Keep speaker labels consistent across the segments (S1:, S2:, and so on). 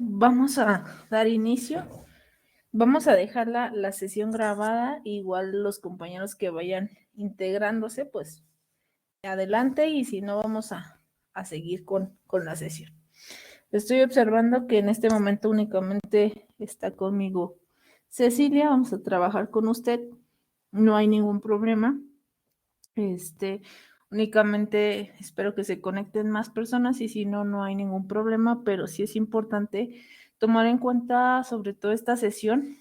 S1: Vamos a dar inicio. Vamos a dejar la sesión grabada. Igual los compañeros que vayan integrándose, pues adelante, y si no, vamos a seguir con la sesión. Estoy observando que en este momento únicamente está conmigo Cecilia. Vamos a trabajar con usted. No hay ningún problema. Únicamente espero que se conecten más personas, y si no, no hay ningún problema, pero sí es importante tomar en cuenta sobre todo esta sesión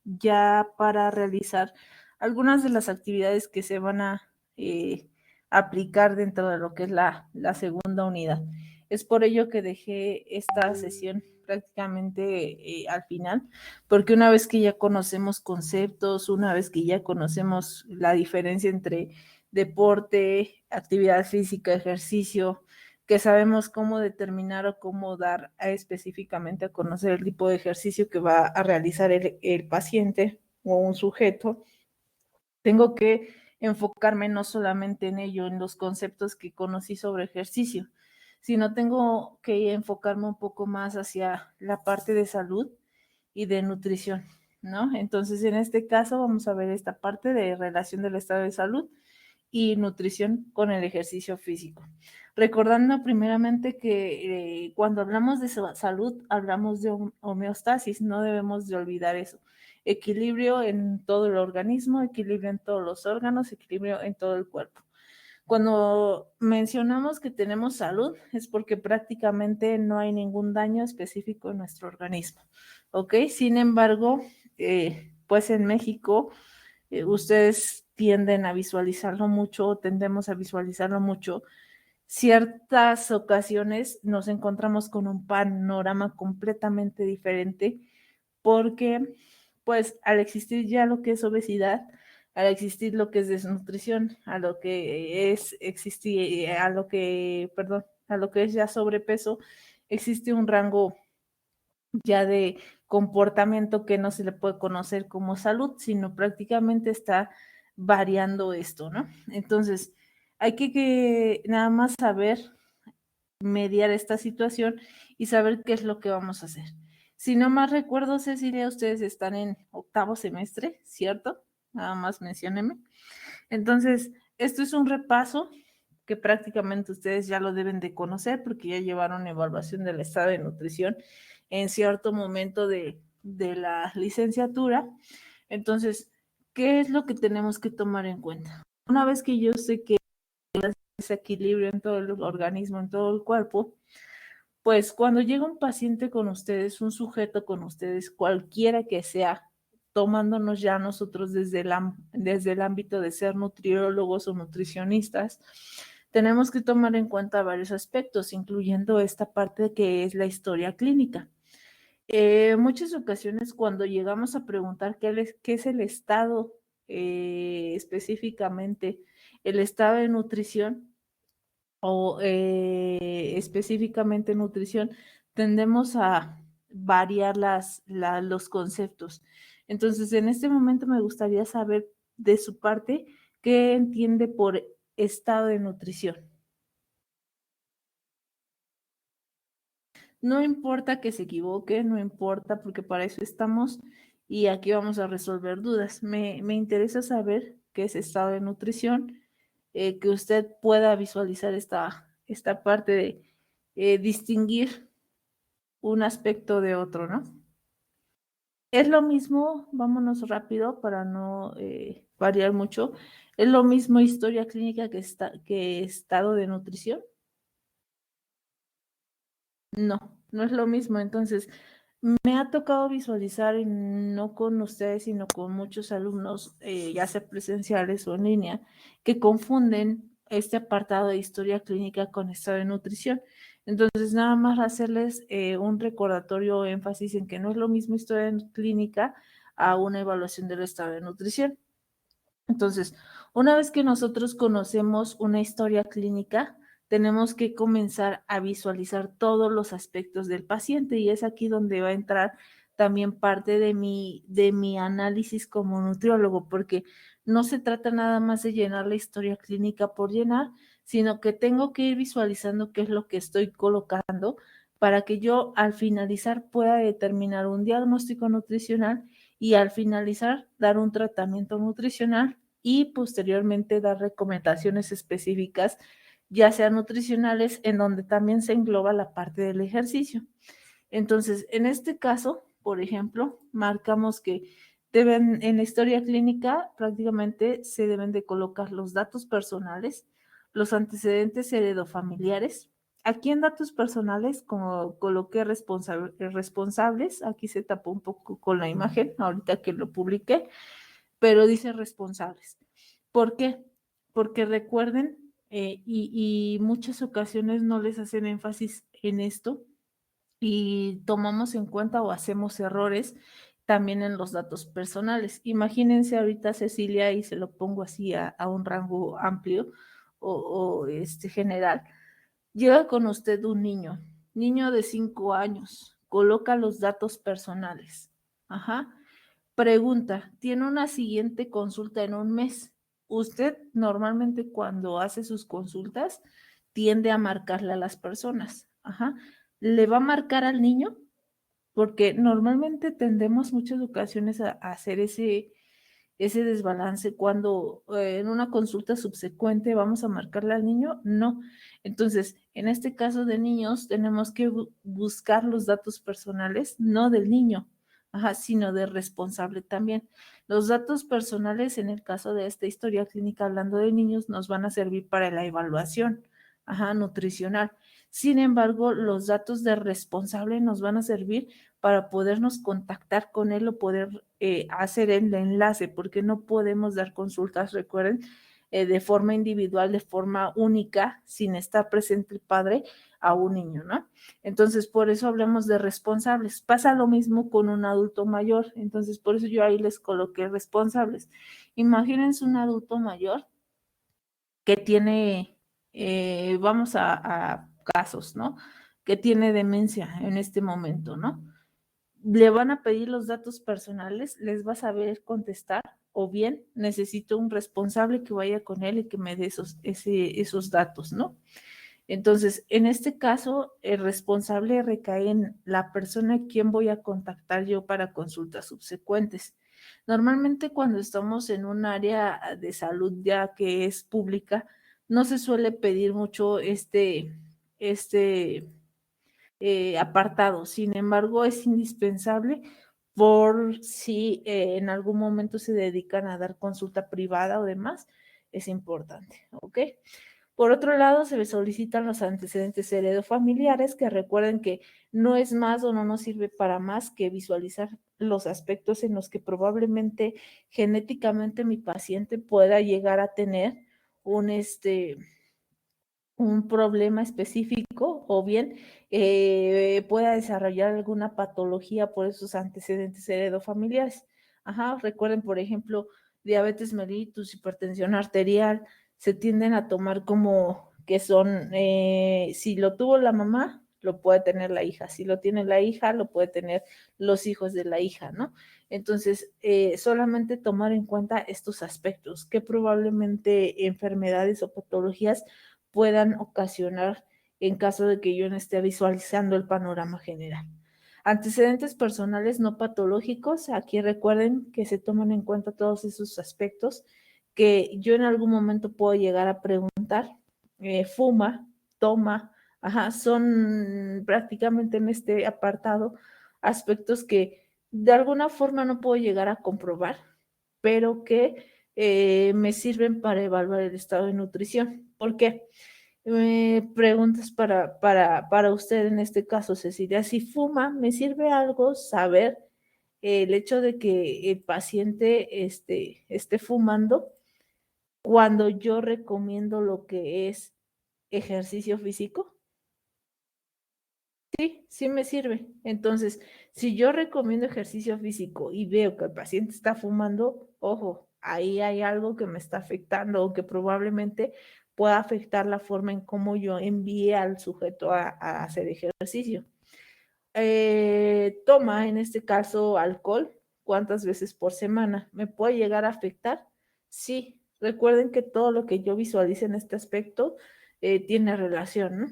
S1: ya para realizar algunas de las actividades que se van a aplicar dentro de lo que es la segunda unidad. Es por ello que dejé esta sesión prácticamente al final, porque una vez que ya conocemos conceptos, una vez que ya conocemos la diferencia entre deporte, actividad física, ejercicio, que sabemos cómo determinar o cómo dar específicamente a conocer el tipo de ejercicio que va a realizar el paciente o un sujeto, tengo que enfocarme no solamente en ello, en los conceptos que conocí sobre ejercicio, sino tengo que enfocarme un poco más hacia la parte de salud y de nutrición, ¿no? Entonces, en este caso vamos a ver esta parte de relación del estado de salud y nutrición con el ejercicio físico. Recordando primeramente que cuando hablamos de salud, hablamos de homeostasis, no debemos de olvidar eso. Equilibrio en todo el organismo, equilibrio en todos los órganos, equilibrio en todo el cuerpo. Cuando mencionamos que tenemos salud, es porque prácticamente no hay ningún daño específico en nuestro organismo, ¿ok? Sin embargo, pues en México, ustedes tienden a visualizarlo mucho, tendemos a visualizarlo mucho. Ciertas ocasiones nos encontramos con un panorama completamente diferente, porque pues al existir ya lo que es obesidad, al existir lo que es desnutrición, a lo que es existir, a lo que, perdón, a lo que es ya sobrepeso, existe un rango ya de comportamiento que no se le puede conocer como salud, sino prácticamente está variando esto, ¿no? Entonces, hay que nada más saber mediar esta situación y saber qué es lo que vamos a hacer. Si no más recuerdo, Cecilia, ustedes están en octavo semestre, ¿cierto? Nada más mencióneme. Entonces, esto es un repaso que prácticamente ustedes ya lo deben de conocer, porque ya llevaron evaluación del estado de nutrición en cierto momento de la licenciatura. Entonces, ¿qué es lo que tenemos que tomar en cuenta? Una vez que yo sé que ese equilibrio en todo el organismo, en todo el cuerpo, pues cuando llega un paciente con ustedes, un sujeto con ustedes, cualquiera que sea, tomándonos ya nosotros desde el ámbito de ser nutriólogos o nutricionistas, tenemos que tomar en cuenta varios aspectos, incluyendo esta parte que es la historia clínica. Muchas ocasiones cuando llegamos a preguntar qué es el estado, específicamente el estado de nutrición, o específicamente nutrición, tendemos a variar los conceptos. Entonces, en este momento me gustaría saber de su parte qué entiende por estado de nutrición. No importa que se equivoque, no importa, porque para eso estamos y aquí vamos a resolver dudas. Me interesa saber qué es estado de nutrición, que usted pueda visualizar esta parte de distinguir un aspecto de otro, ¿no? Es lo mismo, vámonos rápido para no variar mucho, es lo mismo historia clínica que estado de nutrición. No, no es lo mismo. Entonces, me ha tocado visualizar, no con ustedes, sino con muchos alumnos, ya sea presenciales o en línea, que confunden este apartado de historia clínica con estado de nutrición. Entonces, nada más hacerles un recordatorio o énfasis en que no es lo mismo historia clínica a una evaluación del estado de nutrición. Entonces, una vez que nosotros conocemos una historia clínica, tenemos que comenzar a visualizar todos los aspectos del paciente, y es aquí donde va a entrar también parte de mi análisis como nutriólogo, porque no se trata nada más de llenar la historia clínica por llenar, sino que tengo que ir visualizando qué es lo que estoy colocando para que yo al finalizar pueda determinar un diagnóstico nutricional y al finalizar dar un tratamiento nutricional y posteriormente dar recomendaciones específicas, ya sean nutricionales, en donde también se engloba la parte del ejercicio. Entonces, en este caso, por ejemplo, marcamos que deben, en la historia clínica, prácticamente se deben de colocar los datos personales, los antecedentes heredofamiliares. Aquí en datos personales, como coloqué responsables, aquí se tapó un poco con la imagen, ahorita que lo publiqué, pero dice responsables. ¿Por qué? Porque recuerden, y muchas ocasiones no les hacen énfasis en esto, y tomamos en cuenta o hacemos errores también en los datos personales. Imagínense ahorita Cecilia, y se lo pongo así a un rango amplio o general. Llega con usted un niño de 5 años, coloca los datos personales. Ajá. Pregunta, tiene una siguiente consulta en un mes. Usted normalmente cuando hace sus consultas tiende a marcarle a las personas. Ajá. ¿Le va a marcar al niño? Porque normalmente tendemos muchas ocasiones a hacer ese desbalance cuando en una consulta subsecuente vamos a marcarle al niño, no. Entonces, en este caso de niños, tenemos que buscar los datos personales, no del niño, ajá, sino del responsable también. Los datos personales, en el caso de esta historia clínica hablando de niños, nos van a servir para la evaluación, ajá, nutricional. Sin embargo, los datos de responsable nos van a servir para podernos contactar con él o poder hacer el enlace, porque no podemos dar consultas, recuerden, de forma individual, de forma única, sin estar presente el padre a un niño, ¿no? Entonces, por eso hablamos de responsables. Pasa lo mismo con un adulto mayor, entonces por eso yo ahí les coloqué responsables. Imagínense un adulto mayor que tiene, vamos a casos, ¿no? Que tiene demencia en este momento, ¿no? Le van a pedir los datos personales, les va a saber contestar, o bien necesito un responsable que vaya con él y que me dé esos datos, ¿no? Entonces, en este caso, el responsable recae en la persona a quien voy a contactar yo para consultas subsecuentes. Normalmente cuando estamos en un área de salud ya que es pública, no se suele pedir mucho este apartado. Sin embargo, es indispensable por si en algún momento se dedican a dar consulta privada o demás, es importante, ¿ok? Por otro lado, se le solicitan los antecedentes heredofamiliares, que recuerden que no es más o no nos sirve para más que visualizar los aspectos en los que probablemente genéticamente mi paciente pueda llegar a tener un, un problema específico o bien pueda desarrollar alguna patología por esos antecedentes heredofamiliares. Ajá, recuerden, por ejemplo, diabetes mellitus, hipertensión arterial, se tienden a tomar como que son, si lo tuvo la mamá, lo puede tener la hija, si lo tiene la hija, lo puede tener los hijos de la hija, ¿no? Entonces, solamente tomar en cuenta estos aspectos, que probablemente enfermedades o patologías puedan ocasionar en caso de que yo no esté visualizando el panorama general. Antecedentes personales no patológicos, aquí recuerden que se toman en cuenta todos esos aspectos que yo en algún momento puedo llegar a preguntar, fuma, toma, ajá, son prácticamente en este apartado aspectos que de alguna forma no puedo llegar a comprobar, pero que me sirven para evaluar el estado de nutrición. ¿Por qué? Preguntas para usted en este caso, Cecilia. Si fuma, ¿me sirve algo saber el hecho de que el paciente esté fumando cuando yo recomiendo lo que es ejercicio físico? Sí, sí me sirve. Entonces, si yo recomiendo ejercicio físico y veo que el paciente está fumando, ojo, ahí hay algo que me está afectando o que probablemente pueda afectar la forma en cómo yo envíe al sujeto a hacer ejercicio. Toma, en este caso, alcohol, ¿cuántas veces por semana? ¿Me puede llegar a afectar? Sí, recuerden que todo lo que yo visualice en este aspecto tiene relación, ¿no?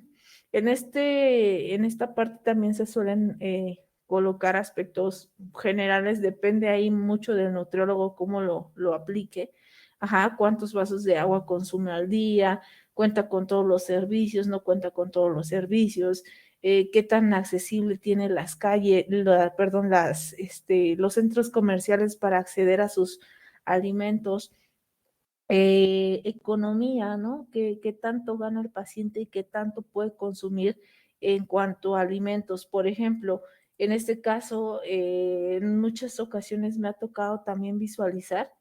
S1: En esta parte también se suelen colocar aspectos generales, depende ahí mucho del nutriólogo cómo lo aplique. Ajá, cuántos vasos de agua consume al día, cuenta con todos los servicios, no cuenta con todos los servicios, qué tan accesible tiene las calles, perdón, los centros comerciales para acceder a sus alimentos, economía, ¿no? ¿Qué tanto gana el paciente y qué tanto puede consumir en cuanto a alimentos? Por ejemplo, en este caso, en muchas ocasiones me ha tocado también visualizar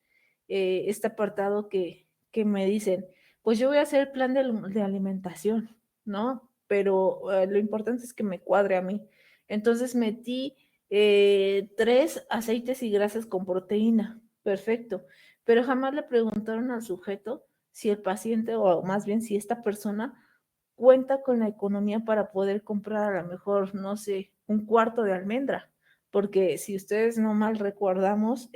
S1: este apartado que me dicen, pues yo voy a hacer el plan de alimentación, ¿no? Pero lo importante es que me cuadre a mí. Entonces metí 3 aceites y grasas con proteína. Perfecto, pero jamás le preguntaron al sujeto si el paciente o más bien si esta persona cuenta con la economía para poder comprar a lo mejor, no sé, un cuarto de almendra, porque si ustedes no mal recordamos,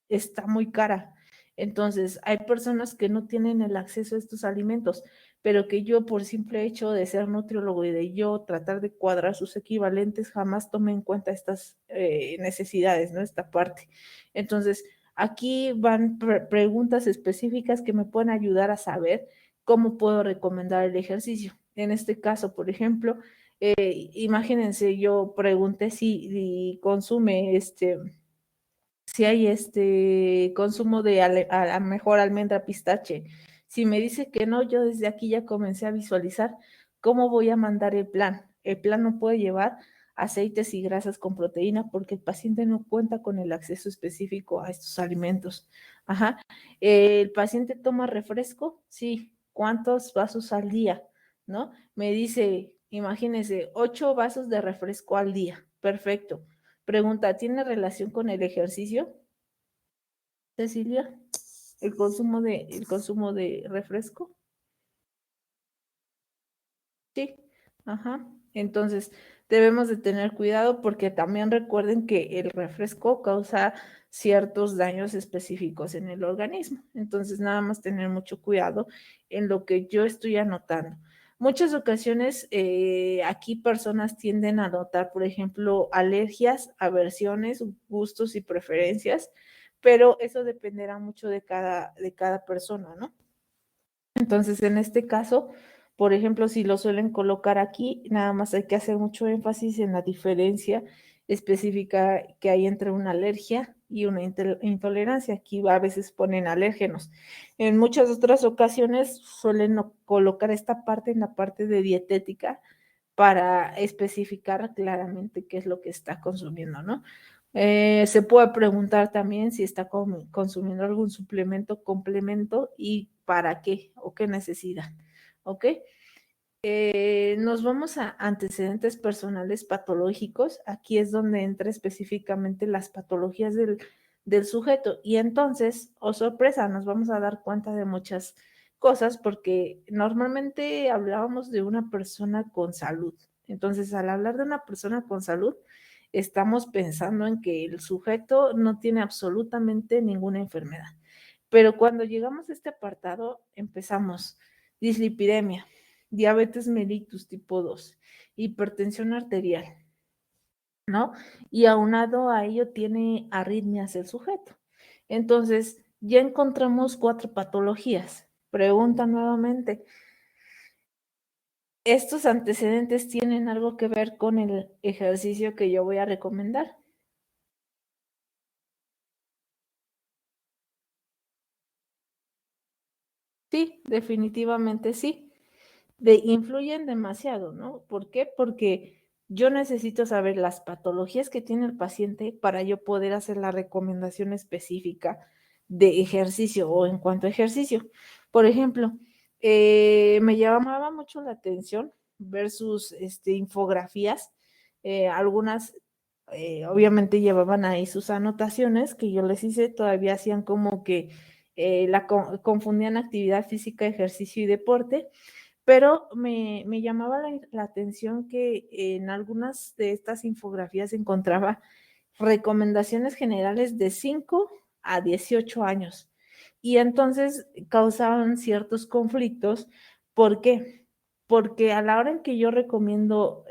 S1: está muy cara. Entonces, hay personas que no tienen el acceso a estos alimentos, pero que yo por simple hecho de ser nutriólogo y de yo tratar de cuadrar sus equivalentes, jamás tomé en cuenta estas necesidades, ¿no? Esta parte. Entonces, aquí van preguntas específicas que me pueden ayudar a saber cómo puedo recomendar el ejercicio. En este caso, por ejemplo, imagínense, yo pregunté si consume si hay consumo de a la mejor almendra pistache. Si me dice que no, yo desde aquí ya comencé a visualizar cómo voy a mandar el plan. El plan no puede llevar aceites y grasas con proteína porque el paciente no cuenta con el acceso específico a estos alimentos. Ajá. ¿El paciente toma refresco? Sí. ¿Cuántos vasos al día? ¿No? Me dice, imagínese, 8 vasos de refresco al día. Perfecto. Pregunta, ¿tiene relación con el ejercicio, Cecilia? ¿El consumo de refresco? Sí. Ajá. Entonces, debemos de tener cuidado porque también recuerden que el refresco causa ciertos daños específicos en el organismo. Entonces, nada más tener mucho cuidado en lo que yo estoy anotando. Muchas ocasiones aquí personas tienden a notar, por ejemplo, alergias, aversiones, gustos y preferencias, pero eso dependerá mucho de cada persona, ¿no? Entonces, en este caso, por ejemplo, si lo suelen colocar aquí, nada más hay que hacer mucho énfasis en la diferencia específica que hay entre una alergia y una intolerancia. Aquí a veces ponen alérgenos. En muchas otras ocasiones suelen colocar esta parte en la parte de dietética para especificar claramente qué es lo que está consumiendo, ¿no? Se puede preguntar también si está consumiendo algún suplemento, complemento y para qué o qué necesidad, ¿ok? Nos vamos a antecedentes personales patológicos. Aquí es donde entra específicamente las patologías del sujeto. Y entonces, oh sorpresa, nos vamos a dar cuenta de muchas cosas porque normalmente hablábamos de una persona con salud. Entonces, al hablar de una persona con salud, estamos pensando en que el sujeto no tiene absolutamente ninguna enfermedad. Pero cuando llegamos a este apartado, empezamos dislipidemia, diabetes mellitus tipo 2, hipertensión arterial, ¿no? Y aunado a ello tiene arritmias el sujeto. Entonces, ya encontramos 4 patologías. Pregunta nuevamente, ¿estos antecedentes tienen algo que ver con el ejercicio que yo voy a recomendar? Sí, definitivamente sí. Influyen demasiado, ¿no? ¿Por qué? Porque yo necesito saber las patologías que tiene el paciente para yo poder hacer la recomendación específica de ejercicio o en cuanto a ejercicio. Por ejemplo, me llamaba mucho la atención ver sus infografías. Algunas obviamente llevaban ahí sus anotaciones que yo les hice, todavía hacían como que confundían actividad física, ejercicio y deporte, pero me llamaba la atención que en algunas de estas infografías encontraba recomendaciones generales de 5 a 18 años. Y entonces causaban ciertos conflictos. ¿Por qué? porque a la hora en que yo recomiendo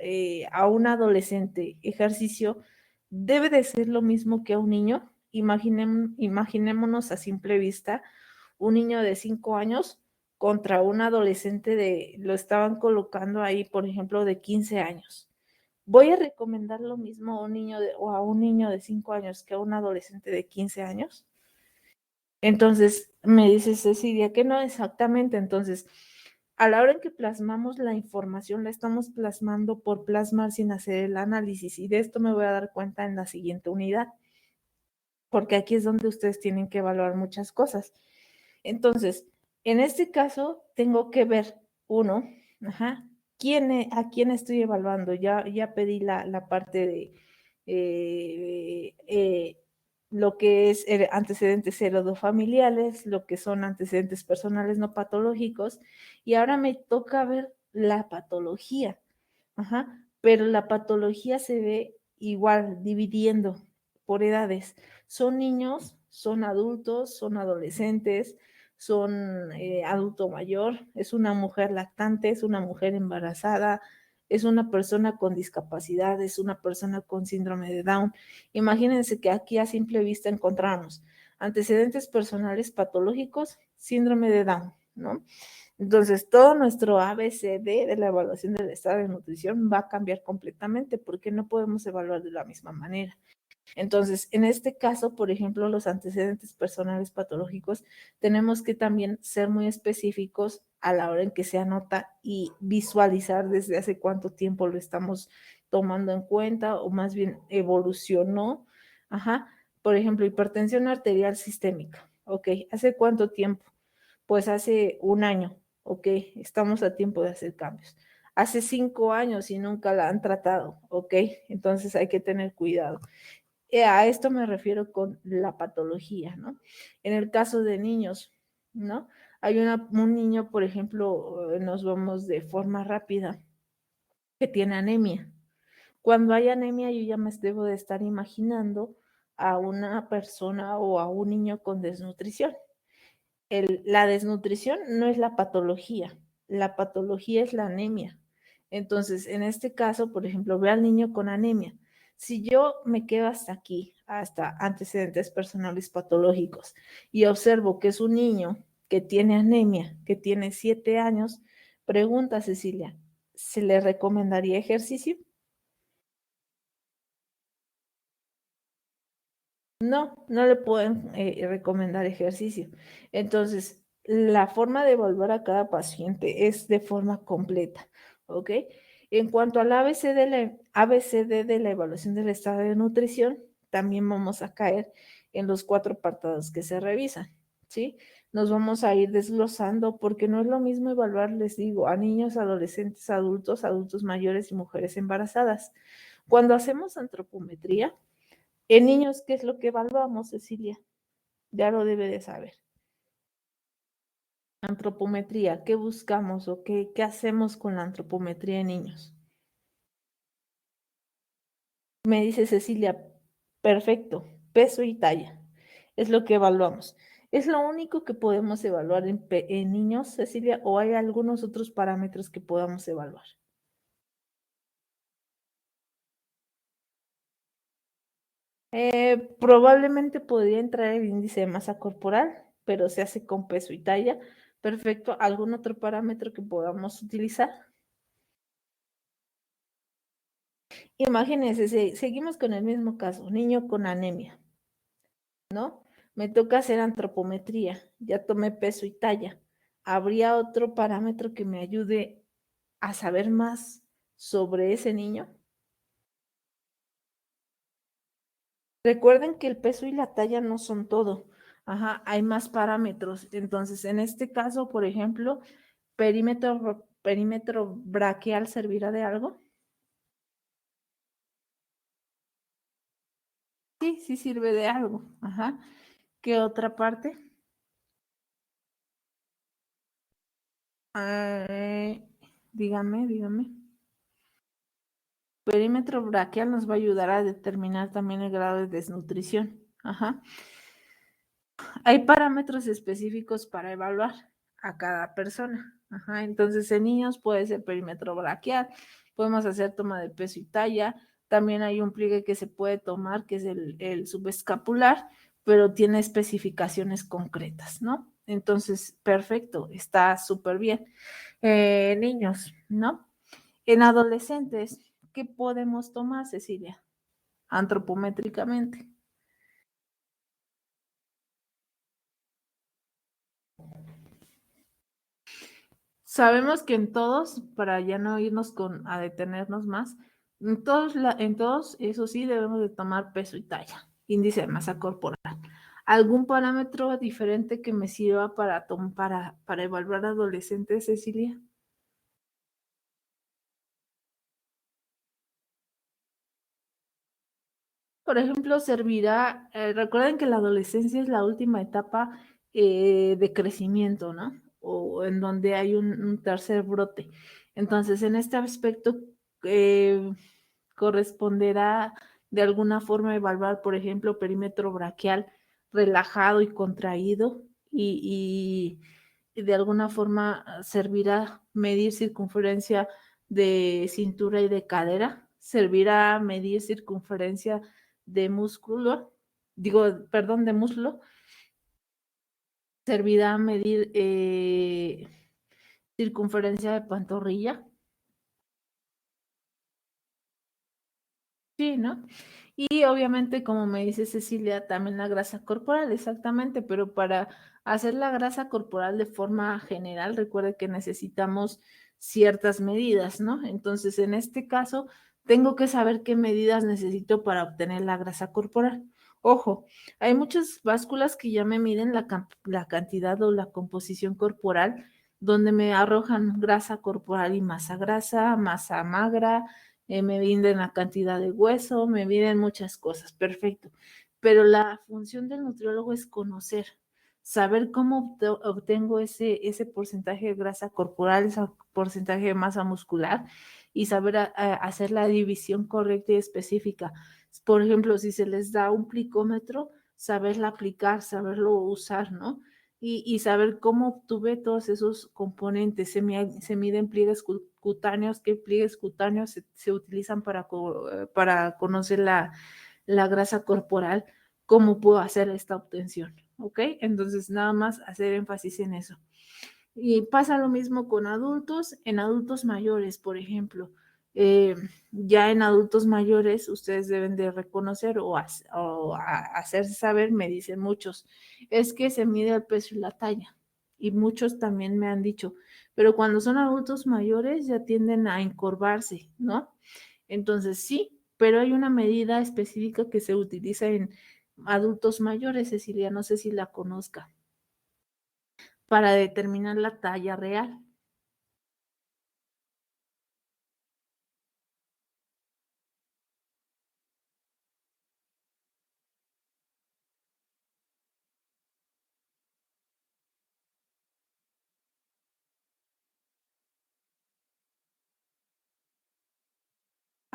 S1: a un adolescente ejercicio, debe de ser lo mismo que a un niño. Imaginémonos a simple vista un niño de 5 años contra un adolescente lo estaban colocando ahí, por ejemplo, de 15 años. ¿Voy a recomendar lo mismo a un niño o a un niño de 5 años que a un adolescente de 15 años? Entonces, me dice Cecilia que no exactamente. Entonces, a la hora en que plasmamos la información, la estamos plasmando por plasmar sin hacer el análisis. Y de esto me voy a dar cuenta en la siguiente unidad, porque aquí es donde ustedes tienen que evaluar muchas cosas. Entonces, en este caso, tengo que ver, uno, ajá, a quién estoy evaluando. Ya pedí la parte de eh, eh, lo que es antecedentes heredofamiliares, lo que son antecedentes personales no patológicos, y ahora me toca ver la patología. Ajá, pero la patología se ve igual, dividiendo por edades. Son niños, son adultos, son adolescentes, son adulto mayor, es una mujer lactante, es una mujer embarazada, es una persona con discapacidad, es una persona con síndrome de Down. Imagínense que aquí a simple vista encontramos antecedentes personales patológicos, síndrome de Down, ¿no? Entonces, todo nuestro ABCD de la evaluación del estado de nutrición va a cambiar completamente porque no podemos evaluar de la misma manera. Entonces, en este caso, por ejemplo, los antecedentes personales patológicos, tenemos que también ser muy específicos a la hora en que se anota y visualizar desde hace cuánto tiempo lo estamos tomando en cuenta o más bien evolucionó. Ajá. Por ejemplo, hipertensión arterial sistémica. Ok, ¿hace cuánto tiempo? Pues hace un año. Ok, estamos a tiempo de hacer cambios. Hace 5 años y nunca la han tratado. Ok, entonces hay que tener cuidado. A esto me refiero con la patología, ¿no? En el caso de niños, ¿no? Hay un niño, por ejemplo, nos vamos de forma rápida, que tiene anemia. Cuando hay anemia, yo ya me debo de estar imaginando a una persona o a un niño con desnutrición. La desnutrición no es la patología es la anemia. Entonces, en este caso, por ejemplo, ve al niño con anemia. Si yo me quedo hasta aquí, hasta antecedentes personales patológicos, y observo que es un niño que tiene anemia, que tiene 7 años, pregunta Cecilia, ¿se le recomendaría ejercicio? No, no le pueden recomendar ejercicio. Entonces, la forma de evaluar a cada paciente es de forma completa, ¿ok? En cuanto al ABCD de la evaluación del estado de nutrición, también vamos a caer en los 4 apartados que se revisan, ¿sí? Nos vamos a ir desglosando porque no es lo mismo evaluar, les digo, a niños, adolescentes, adultos, adultos mayores y mujeres embarazadas. Cuando hacemos antropometría, en niños, ¿qué es lo que evaluamos, Cecilia? Ya lo debe de saber. Antropometría, ¿qué buscamos o qué hacemos con la antropometría en niños? Me dice Cecilia, perfecto, peso y talla. Es lo que evaluamos. ¿Es lo único que podemos evaluar en niños, Cecilia, o hay algunos otros parámetros que podamos evaluar? Probablemente podría entrar el índice de masa corporal, pero se hace con peso y talla. Perfecto. ¿Algún otro parámetro que podamos utilizar? Imagínense, seguimos con el mismo caso, niño con anemia, ¿no? Me toca hacer antropometría, ya tomé peso y talla. ¿Habría otro parámetro que me ayude a saber más sobre ese niño? Recuerden que el peso y la talla no son todo. Ajá, hay más parámetros. Entonces, en este caso, por ejemplo, perímetro braquial servirá de algo. Sí, sí sirve de algo. Ajá. ¿Qué otra parte? Eh, dígame. Perímetro braquial nos va a ayudar a determinar también el grado de desnutrición. Ajá. Hay parámetros específicos para evaluar. a cada persona. Ajá, entonces en niños puede ser perímetro braquial, podemos hacer toma de peso y talla, también hay un pliegue que se puede tomar que es el subescapular, pero tiene especificaciones concretas, ¿no? Entonces, perfecto, está súper bien. Niños, ¿no? En adolescentes, ¿qué podemos tomar, Cecilia? Antropométricamente. Sabemos que en todos, para ya no irnos a detenernos más, en todos, eso sí, debemos de tomar peso y talla, índice de masa corporal. ¿Algún parámetro diferente que me sirva para evaluar adolescentes, Cecilia? Por ejemplo, servirá, recuerden que la adolescencia es la última etapa de crecimiento, ¿no? O en donde hay un tercer brote. Entonces, en este aspecto, eh, corresponderá de alguna forma evaluar, por ejemplo, perímetro braquial relajado y contraído y de alguna forma servirá medir circunferencia de cintura y de cadera, servirá medir circunferencia de músculo, digo, perdón, de muslo, servirá medir circunferencia de pantorrilla. Sí, ¿no? Y obviamente, como me dice Cecilia, también la grasa corporal, exactamente, pero para hacer la grasa corporal de forma general, recuerde que necesitamos ciertas medidas, ¿no? Entonces, en este caso, tengo que saber qué medidas necesito para obtener la grasa corporal. Ojo, hay muchas básculas que ya me miden la cantidad o la composición corporal, donde me arrojan grasa corporal y masa grasa, masa magra, me miden la cantidad de hueso, me miden muchas cosas, perfecto. Pero la función del nutriólogo es conocer, saber cómo obtengo ese porcentaje de grasa corporal, ese porcentaje de masa muscular y saber hacer la división correcta y específica. Por ejemplo, si se les da un plicómetro, saberla aplicar, saberlo usar, ¿no? Y saber cómo obtuve todos esos componentes. Se miden pliegues cutáneos, qué pliegues cutáneos se utilizan para conocer la grasa corporal, cómo puedo hacer esta obtención, ¿ok? Entonces, nada más hacer énfasis en eso. Y pasa lo mismo con adultos, en adultos mayores, por ejemplo. Eh, ya en adultos mayores ustedes deben de reconocer hacerse saber, me dicen muchos, es que se mide el peso y la talla. Y muchos también me han dicho, pero cuando son adultos mayores ya tienden a encorvarse, ¿no? Entonces sí, pero hay una medida específica que se utiliza en adultos mayores, Cecilia, no sé si la conozca, para determinar la talla real.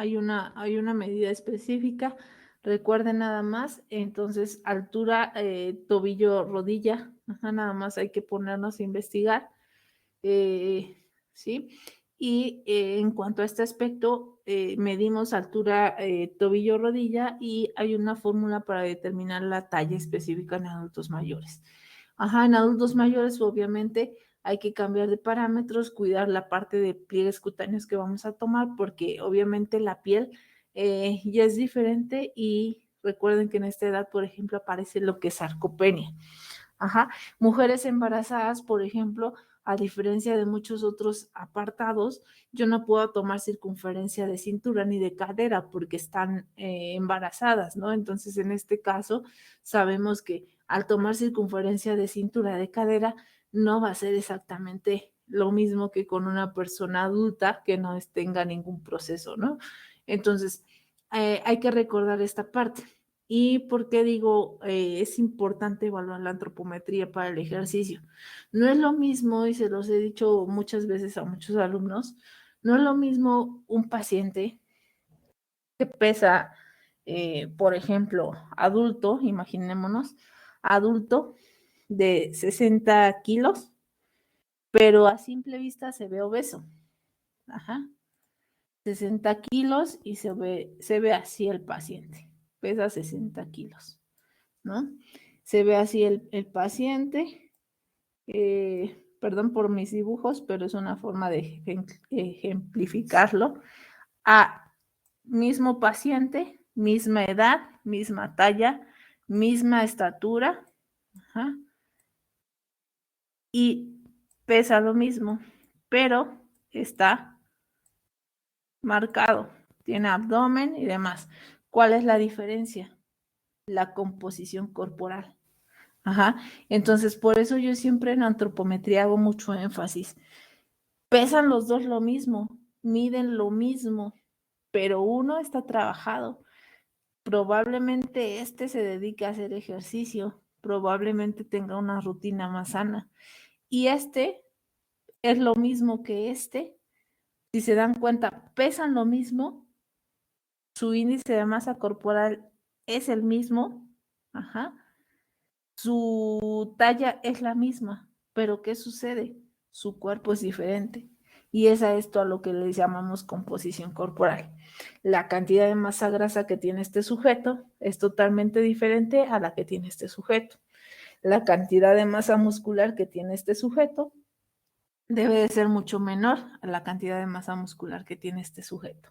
S1: Hay una medida específica, recuerden nada más, entonces altura, tobillo, rodilla, ajá, nada más hay que ponernos a investigar, ¿sí? Y en cuanto a este aspecto, medimos altura, tobillo, rodilla y hay una fórmula para determinar la talla específica en adultos mayores. Ajá, en adultos mayores obviamente hay que cambiar de parámetros, cuidar la parte de pliegues cutáneos que vamos a tomar porque obviamente la piel ya es diferente y recuerden que en esta edad, por ejemplo, aparece lo que es sarcopenia. Ajá. Mujeres embarazadas, por ejemplo, a diferencia de muchos otros apartados, yo no puedo tomar circunferencia de cintura ni de cadera porque están embarazadas, ¿no? Entonces, en este caso, sabemos que al tomar circunferencia de cintura de cadera, no va a ser exactamente lo mismo que con una persona adulta que no tenga ningún proceso, ¿no? Entonces, hay que recordar esta parte. ¿Y por qué digo es importante evaluar la antropometría para el ejercicio? No es lo mismo, y se los he dicho muchas veces a muchos alumnos, no es lo mismo un paciente que pesa, por ejemplo, adulto, imaginémonos, adulto de 60 kilos pero a simple vista se ve obeso. Ajá. 60 kilos y se ve así el paciente. Pesa 60 kilos, ¿no? Se ve así el paciente. Perdón por mis dibujos, pero es una forma de ejemplificarlo. A mismo paciente, misma edad, misma talla, misma estatura, ajá, y pesa lo mismo, pero está marcado, tiene abdomen y demás. ¿Cuál es la diferencia? La composición corporal. Ajá. Entonces, por eso yo siempre en antropometría hago mucho énfasis. Pesan los dos lo mismo, miden lo mismo, pero uno está trabajado. Probablemente este se dedique a hacer ejercicio, probablemente tenga una rutina más sana. Y este es lo mismo que este. Si se dan cuenta, pesan lo mismo, su índice de masa corporal es el mismo, ajá, su talla es la misma, pero ¿qué sucede? Su cuerpo es diferente. Y es a esto a lo que le llamamos composición corporal. La cantidad de masa grasa que tiene este sujeto es totalmente diferente a la que tiene este sujeto. La cantidad de masa muscular que tiene este sujeto debe de ser mucho menor a la cantidad de masa muscular que tiene este sujeto.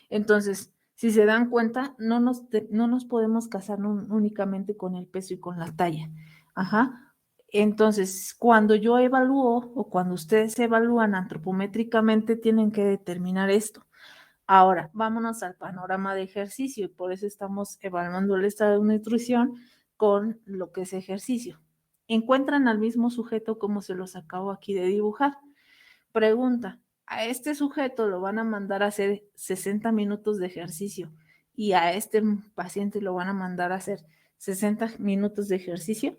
S1: Entonces, si se dan cuenta, no nos podemos casar únicamente con el peso y con la talla. Ajá. Entonces, cuando yo evalúo o cuando ustedes evalúan antropométricamente, tienen que determinar esto. Ahora, vámonos al panorama de ejercicio y por eso estamos evaluando el estado de nutrición con lo que es ejercicio. Encuentran al mismo sujeto como se los acabo aquí de dibujar. Pregunta, a este sujeto lo van a mandar a hacer 60 minutos de ejercicio y a este paciente lo van a mandar a hacer 60 minutos de ejercicio.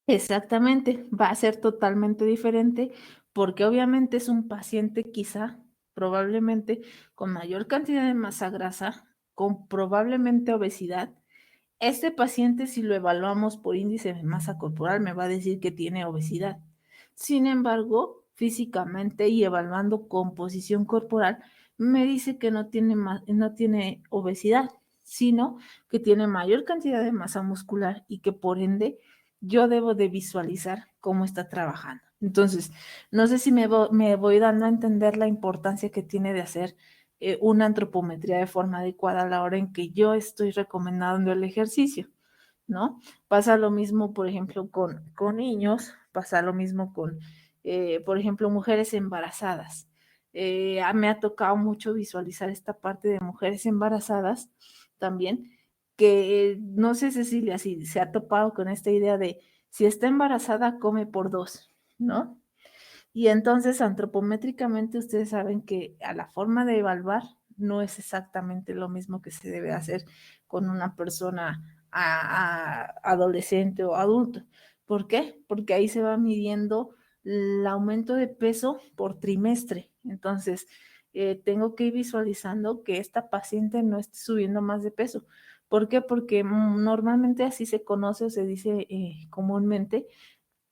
S1: Exactamente, va a ser totalmente diferente porque obviamente es un paciente quizá, probablemente con mayor cantidad de masa grasa, con probablemente obesidad. Este paciente, si lo evaluamos por índice de masa corporal, me va a decir que tiene obesidad. Sin embargo, físicamente y evaluando composición corporal, me dice que no tiene obesidad, sino que tiene mayor cantidad de masa muscular y que por ende yo debo de visualizar cómo está trabajando. Entonces, no sé si me voy dando a entender la importancia que tiene de hacer una antropometría de forma adecuada a la hora en que yo estoy recomendando el ejercicio, ¿no? Pasa lo mismo, por ejemplo, con niños, pasa lo mismo con, por ejemplo, mujeres embarazadas. Me ha tocado mucho visualizar esta parte de mujeres embarazadas también, que no sé, Cecilia, si se ha topado con esta idea de si está embarazada, come por dos, ¿no? Y entonces, antropométricamente, ustedes saben que a la forma de evaluar no es exactamente lo mismo que se debe hacer con una persona adolescente o adulto. ¿Por qué? Porque ahí se va midiendo el aumento de peso por trimestre. Entonces, tengo que ir visualizando que esta paciente no esté subiendo más de peso. ¿Por qué? Porque normalmente así se conoce o se dice comúnmente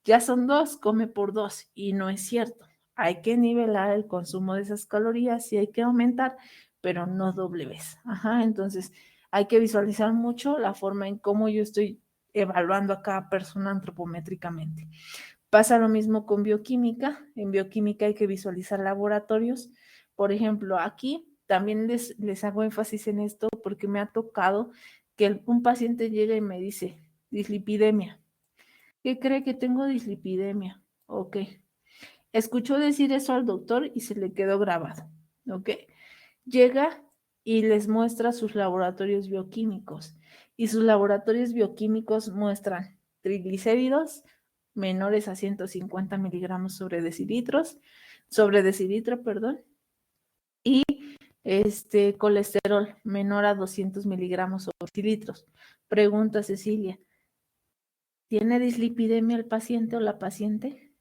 S1: ya son dos, come por dos, y no es cierto. Hay que nivelar el consumo de esas calorías y hay que aumentar, pero no doble vez. Ajá, entonces hay que visualizar mucho la forma en cómo yo estoy evaluando a cada persona antropométricamente. Pasa lo mismo con bioquímica. En bioquímica hay que visualizar laboratorios. Por ejemplo, aquí también les hago énfasis en esto porque me ha tocado que un paciente llega y me dice dislipidemia. ¿Qué cree que tengo dislipidemia? Ok. Escuchó decir eso al doctor y se le quedó grabado. Ok. Llega y les muestra sus laboratorios bioquímicos. Y sus laboratorios bioquímicos muestran triglicéridos menores a 150 miligramos sobre decilitro, perdón, y colesterol menor a 200 miligramos sobre decilitros. Pregunta Cecilia, ¿tiene dislipidemia el paciente o la paciente?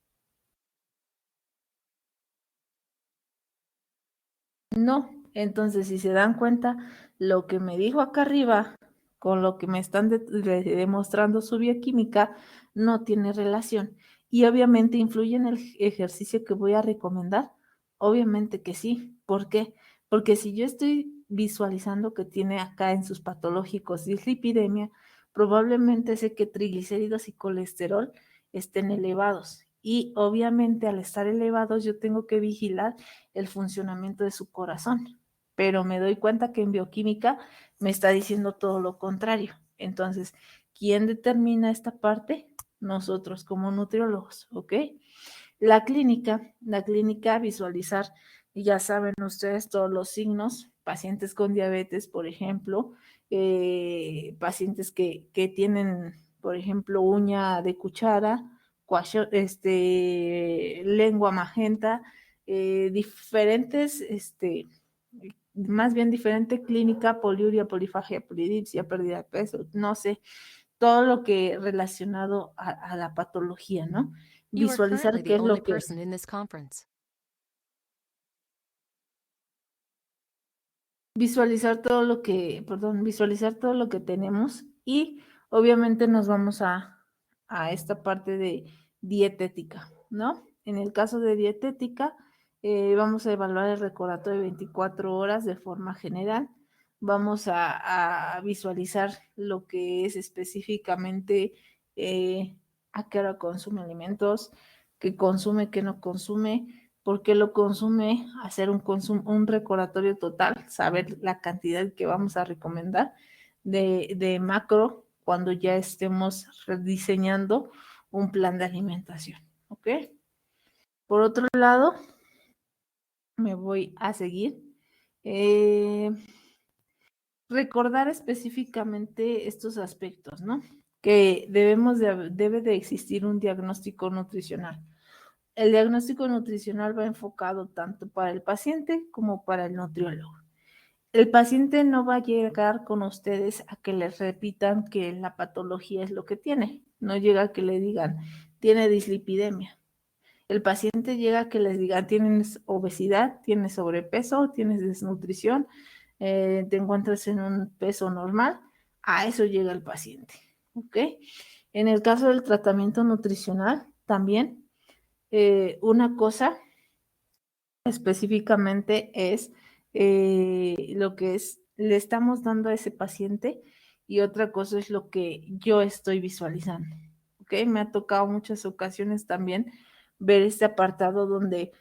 S1: No, Entonces, si se dan cuenta, lo que me dijo acá arriba con lo que me están demostrando su bioquímica no tiene relación. Y obviamente influye en el ejercicio que voy a recomendar. Obviamente que sí. ¿Por qué? Porque si yo estoy visualizando que tiene acá en sus patológicos dislipidemia, probablemente sé que triglicéridos y colesterol estén elevados. Y obviamente al estar elevados yo tengo que vigilar el funcionamiento de su corazón, pero me doy cuenta que en bioquímica me está diciendo todo lo contrario. Entonces, ¿quién determina esta parte? Nosotros como nutriólogos, ¿ok? La clínica visualizar, ya saben ustedes todos los signos, pacientes con diabetes, por ejemplo, pacientes que tienen, por ejemplo, uña de cuchara, lengua magenta, diferentes, más bien diferente clínica, poliuria, polifagia, polidipsia, pérdida de peso, no sé, todo lo que relacionado a la patología, ¿no? Visualizar qué es lo que visualizar todo lo que tenemos y obviamente nos vamos a esta parte de dietética, ¿no? En el caso de dietética, vamos a evaluar el recordatorio de 24 horas de forma general. Vamos a visualizar lo que es específicamente a qué hora consume alimentos, qué consume, qué no consume, por qué lo consume, hacer un recordatorio total, saber la cantidad que vamos a recomendar de macro cuando ya estemos rediseñando un plan de alimentación, ¿ok? Por otro lado, me voy a seguir. Recordar específicamente estos aspectos, ¿no? Que debe de existir un diagnóstico nutricional. El diagnóstico nutricional va enfocado tanto para el paciente como para el nutriólogo. El paciente no va a llegar con ustedes a que les repitan que la patología es lo que tiene. No llega a que le digan, tiene dislipidemia. El paciente llega a que les digan, tienes obesidad, tienes sobrepeso, tienes desnutrición, te encuentras en un peso normal. A eso llega el paciente. ¿Ok? En el caso del tratamiento nutricional, también una cosa específicamente es lo que le estamos dando a ese paciente y otra cosa es lo que yo estoy visualizando. ¿Ok? Me ha tocado muchas ocasiones también ver este apartado donde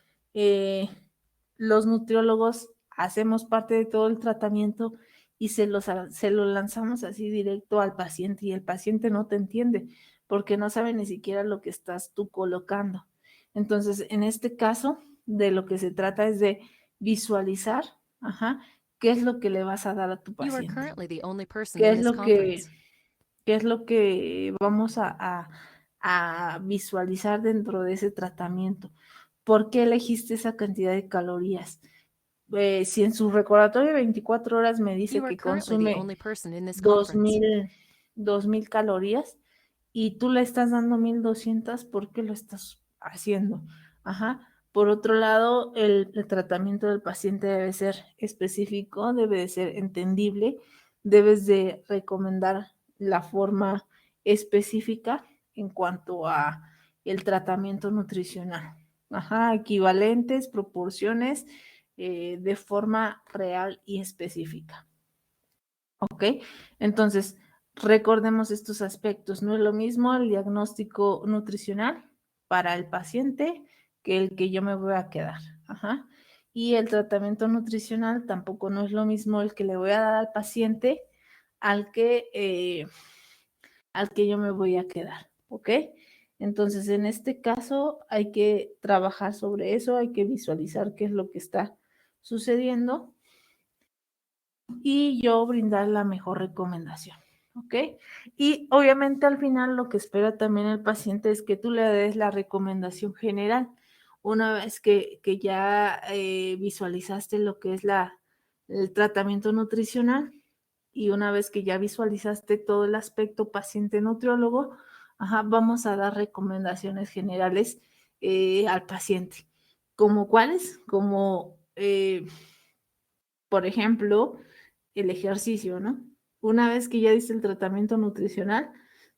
S1: los nutriólogos hacemos parte de todo el tratamiento y se lo lanzamos así directo al paciente y el paciente no te entiende porque no sabe ni siquiera lo que estás tú colocando. Entonces, en este caso, de lo que se trata es de visualizar, ajá, qué es lo que le vas a dar a tu paciente, qué es lo que, qué es lo que vamos a visualizar dentro de ese tratamiento. ¿Por qué elegiste esa cantidad de calorías? Si en su recordatorio de 24 horas me dice que consume 2000 calorías y tú le estás dando 1200, ¿por qué lo estás haciendo? Ajá. Por otro lado, el tratamiento del paciente debe ser específico, debe de ser entendible, debes de recomendar la forma específica en cuanto a el tratamiento nutricional. Ajá, equivalentes, proporciones, de forma real y específica. ¿Ok? Entonces, recordemos estos aspectos. No es lo mismo el diagnóstico nutricional para el paciente que el que yo me voy a quedar. Ajá. Y el tratamiento nutricional tampoco no es lo mismo el que le voy a dar al paciente al al que yo me voy a quedar. ¿Ok? Entonces, en este caso hay que trabajar sobre eso, hay que visualizar qué es lo que está sucediendo y yo brindar la mejor recomendación, ¿ok? Y obviamente al final lo que espera también el paciente es que tú le des la recomendación general. Una vez que ya visualizaste lo que es el tratamiento nutricional y una vez que ya visualizaste todo el aspecto paciente-nutriólogo, ajá, vamos a dar recomendaciones generales al paciente. ¿Como cuáles? Como por ejemplo, el ejercicio, ¿no? Una vez que ya diste el tratamiento nutricional,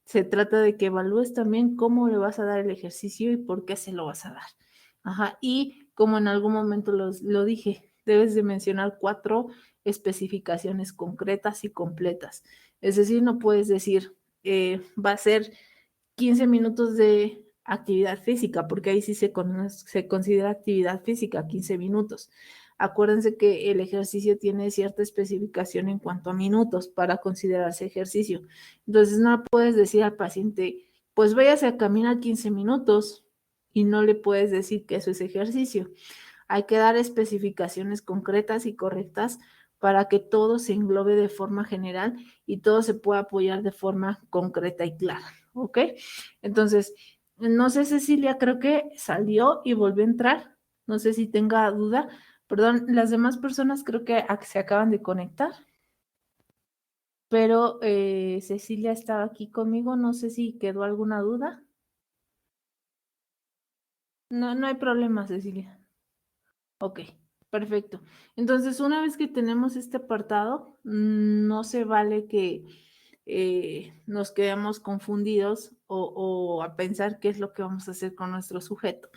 S1: se trata de que evalúes también cómo le vas a dar el ejercicio y por qué se lo vas a dar. Ajá, y como en algún momento lo dije, debes de mencionar 4 especificaciones concretas y completas. Es decir, no puedes decir, va a ser 15 minutos de actividad física, porque ahí sí se considera actividad física, 15 minutos. Acuérdense que el ejercicio tiene cierta especificación en cuanto a minutos para considerarse ejercicio. Entonces no puedes decir al paciente, pues váyase a caminar 15 minutos y no le puedes decir que eso es ejercicio. Hay que dar especificaciones concretas y correctas para que todo se englobe de forma general y todo se pueda apoyar de forma concreta y clara, ¿ok? Entonces, no sé, Cecilia, creo que salió y volvió a entrar. No sé si tenga duda. Perdón, las demás personas creo que se acaban de conectar, pero Cecilia estaba aquí conmigo. No sé si quedó alguna duda. No, no hay problema, Cecilia. Ok, perfecto. Entonces, una vez que tenemos este apartado, no se vale que nos quedemos confundidos o a pensar qué es lo que vamos a hacer con nuestro sujeto.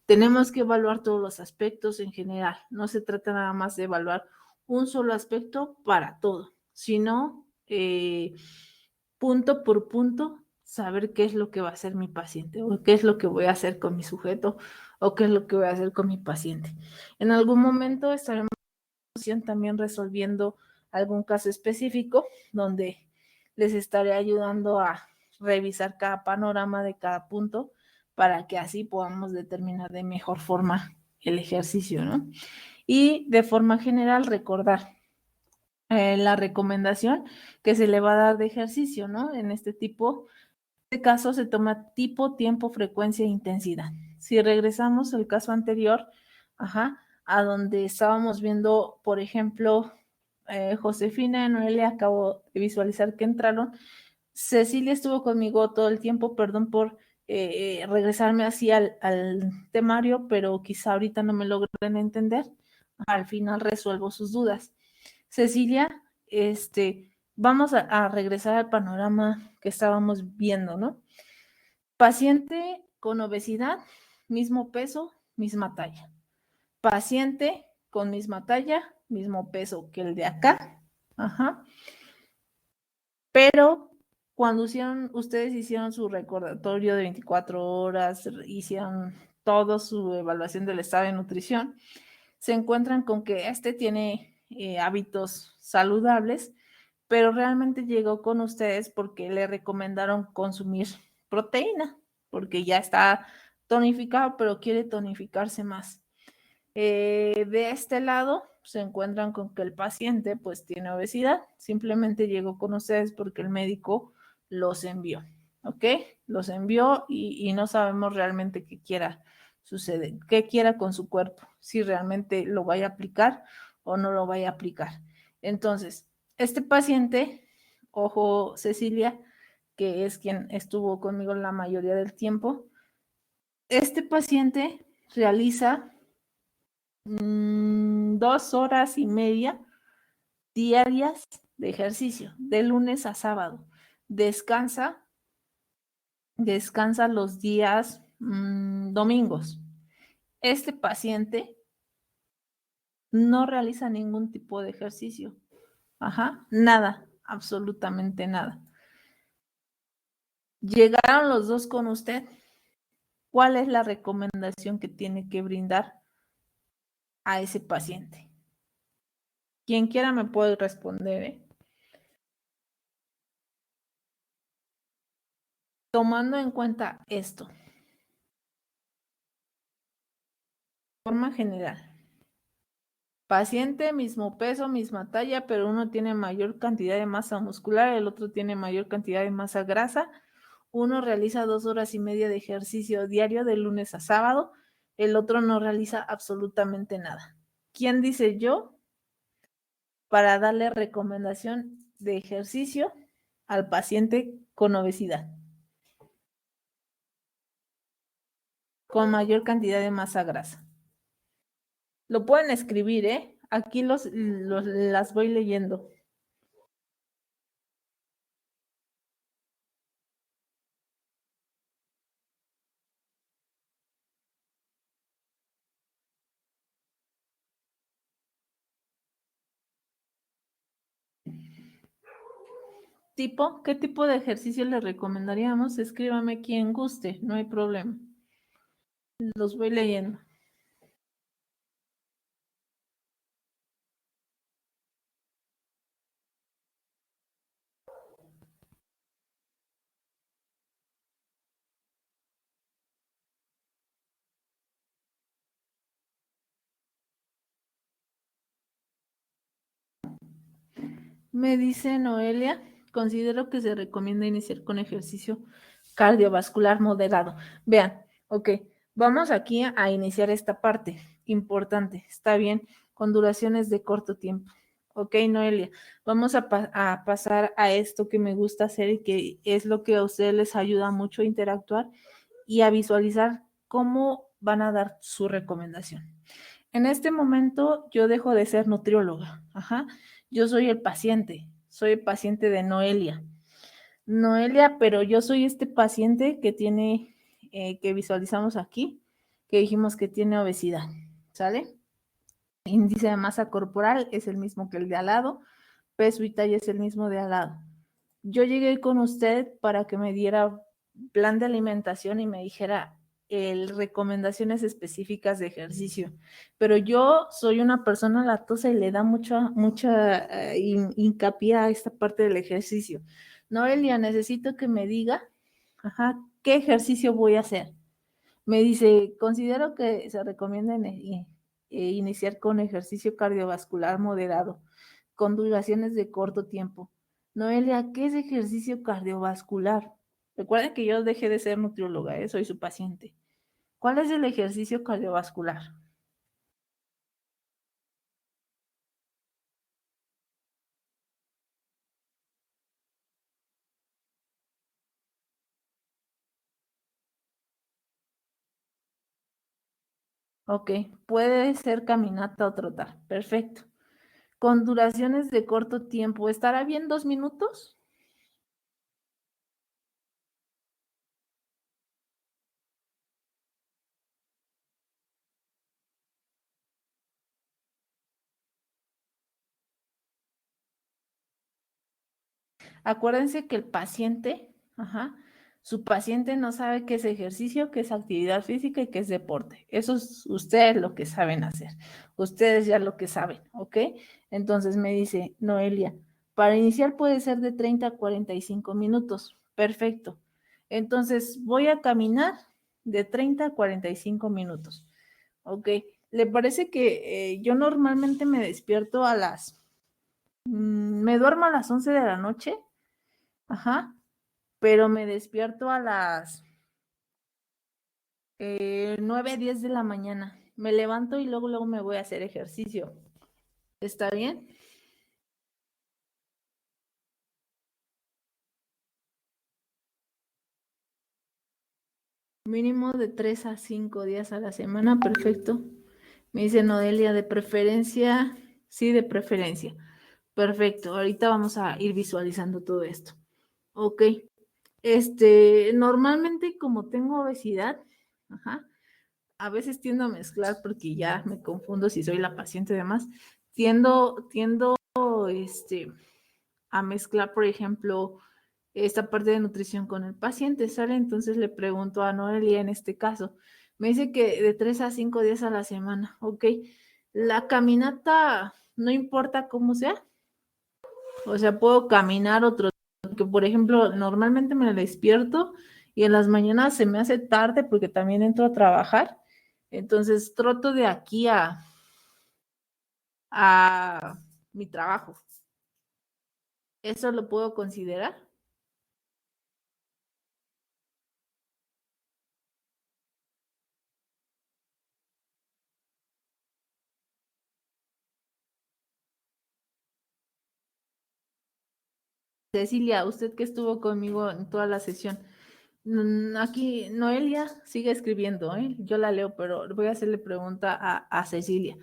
S1: Tenemos que evaluar todos los aspectos en general. No se trata nada más de evaluar un solo aspecto para todo, sino punto por punto saber qué es lo que va a hacer mi paciente o qué es lo que voy a hacer con mi sujeto o qué es lo que voy a hacer con mi paciente. En algún momento estaremos también resolviendo algún caso específico donde les estaré ayudando a revisar cada panorama de cada punto para que así podamos determinar de mejor forma el ejercicio, ¿no? Y de forma general recordar la recomendación que se le va a dar de ejercicio, ¿no? En este caso se toma tipo, tiempo, frecuencia e intensidad. Si regresamos al caso anterior, a donde estábamos viendo, por ejemplo, Josefina y Noelia, acabo de visualizar que entraron. Cecilia estuvo conmigo todo el tiempo, perdón por regresarme así al temario, pero quizá ahorita no me logren entender. Al final resuelvo sus dudas. Cecilia, vamos a regresar al panorama que estábamos viendo, ¿no? Paciente con obesidad, mismo peso, misma talla. Paciente con misma talla, mismo peso que el de acá. Ajá. Pero cuando ustedes hicieron su recordatorio de 24 horas, hicieron toda su evaluación del estado de nutrición, se encuentran con que tiene hábitos saludables, pero realmente llegó con ustedes porque le recomendaron consumir proteína, porque ya está tonificado, pero quiere tonificarse más. De este lado se encuentran con que el paciente pues tiene obesidad, simplemente llegó con ustedes porque el médico los envió, ¿ok? Los envió y no sabemos realmente qué quiera suceder, qué quiera con su cuerpo, si realmente lo vaya a aplicar o no lo vaya a aplicar. Entonces, este paciente, ojo Cecilia, que es quien estuvo conmigo la mayoría del tiempo, este paciente realiza 2 horas y media diarias de ejercicio, de lunes a sábado. Descansa los días domingos. Este paciente no realiza ningún tipo de ejercicio. Nada, absolutamente nada. Llegaron los dos con usted. ¿Cuál es la recomendación que tiene que brindar a ese paciente? Quien quiera me puede responder, ¿eh? Tomando en cuenta esto, de forma general, paciente, mismo peso, misma talla, pero uno tiene mayor cantidad de masa muscular, el otro tiene mayor cantidad de masa grasa. Uno realiza 2 horas y media de ejercicio diario de lunes a sábado, el otro no realiza absolutamente nada. ¿Quién dice yo para darle recomendación de ejercicio al paciente con obesidad? Con mayor cantidad de masa grasa. Lo pueden escribir, Aquí las voy leyendo. ¿Qué tipo de ejercicio le recomendaríamos? Escríbame quien guste, no hay problema. Los voy leyendo. Me dice Noelia, considero que se recomienda iniciar con ejercicio cardiovascular moderado. Vean, ok, vamos aquí a iniciar esta parte importante, está bien, con duraciones de corto tiempo. Ok, Noelia, vamos a pasar a esto que me gusta hacer y que es lo que a ustedes les ayuda mucho a interactuar y a visualizar cómo van a dar su recomendación. En este momento yo dejo de ser nutrióloga, ajá. Yo soy el paciente de Noelia. Noelia, pero yo soy este paciente que tiene, que visualizamos aquí, que dijimos que tiene obesidad, ¿sale? Índice de masa corporal es el mismo que el de al lado, peso y talla es el mismo de al lado. Yo llegué con usted para que me diera plan de alimentación y me dijera recomendaciones específicas de ejercicio, pero yo soy una persona latosa y le da mucha hincapié a esta parte del ejercicio. Noelia, necesito que me diga, ajá, qué ejercicio voy a hacer. Me dice, considero que se recomienda iniciar con ejercicio cardiovascular moderado, con duraciones de corto tiempo. Noelia, ¿qué es ejercicio cardiovascular? Recuerden que yo dejé de ser nutrióloga, soy su paciente. ¿Cuál es el ejercicio cardiovascular? Ok, puede ser caminata o trotar. Perfecto. Con duraciones de corto tiempo, ¿estará bien 2 minutos? Acuérdense que el paciente, ajá, su paciente no sabe qué es ejercicio, qué es actividad física y qué es deporte. Eso es ustedes lo que saben hacer. Ustedes ya lo que saben, ¿ok? Entonces me dice Noelia, para iniciar puede ser de 30 a 45 minutos. Perfecto. Entonces voy a caminar de 30 a 45 minutos. ¿Ok? ¿Le parece que yo normalmente me despierto me duermo a las 11 de la noche? Ajá, pero me despierto a las 9, 10 de la mañana. Me levanto y luego me voy a hacer ejercicio. ¿Está bien? Mínimo de 3 a 5 días a la semana, perfecto. Me dice Nodelia, de preferencia, sí, de preferencia. Perfecto, ahorita vamos a ir visualizando todo esto. Ok, normalmente como tengo obesidad, ajá, a veces tiendo a mezclar porque ya me confundo si soy la paciente y demás. Tiendo a mezclar, por ejemplo, esta parte de nutrición con el paciente, ¿sale? Entonces le pregunto a Noelia en este caso. Me dice que de 3 a 5 días a la semana, ¿ok? La caminata, no importa cómo sea, o sea, puedo caminar otro, que por ejemplo, normalmente me despierto y en las mañanas se me hace tarde porque también entro a trabajar, entonces troto de aquí a mi trabajo. ¿Eso lo puedo considerar? Cecilia, usted que estuvo conmigo en toda la sesión. Aquí Noelia sigue escribiendo, ¿eh? Yo la leo, pero voy a hacerle pregunta a Cecilia.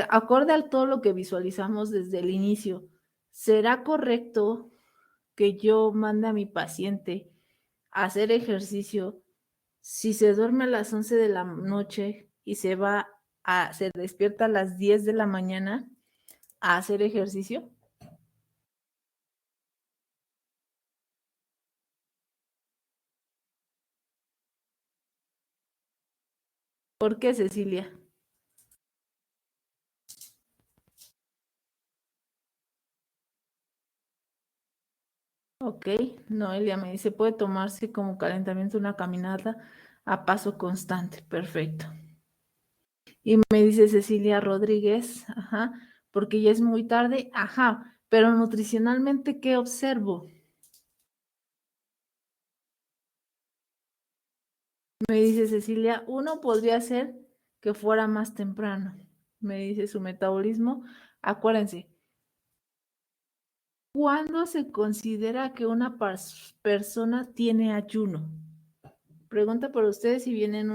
S1: Acorde a todo lo que visualizamos desde el inicio, ¿será correcto que yo mande a mi paciente a hacer ejercicio si se duerme a las 11 de la noche y se despierta a las 10 de la mañana a hacer ejercicio? ¿Por qué, Cecilia? Ok, Noelia me dice, puede tomarse como calentamiento una caminata a paso constante. Perfecto. Y me dice Cecilia Rodríguez, ajá, porque ya es muy tarde, ajá, pero nutricionalmente, ¿qué observo? Me dice Cecilia, uno podría ser que fuera más temprano. Me dice su metabolismo. Acuérdense, ¿cuándo se considera que una persona tiene ayuno? Pregunta por ustedes si viene en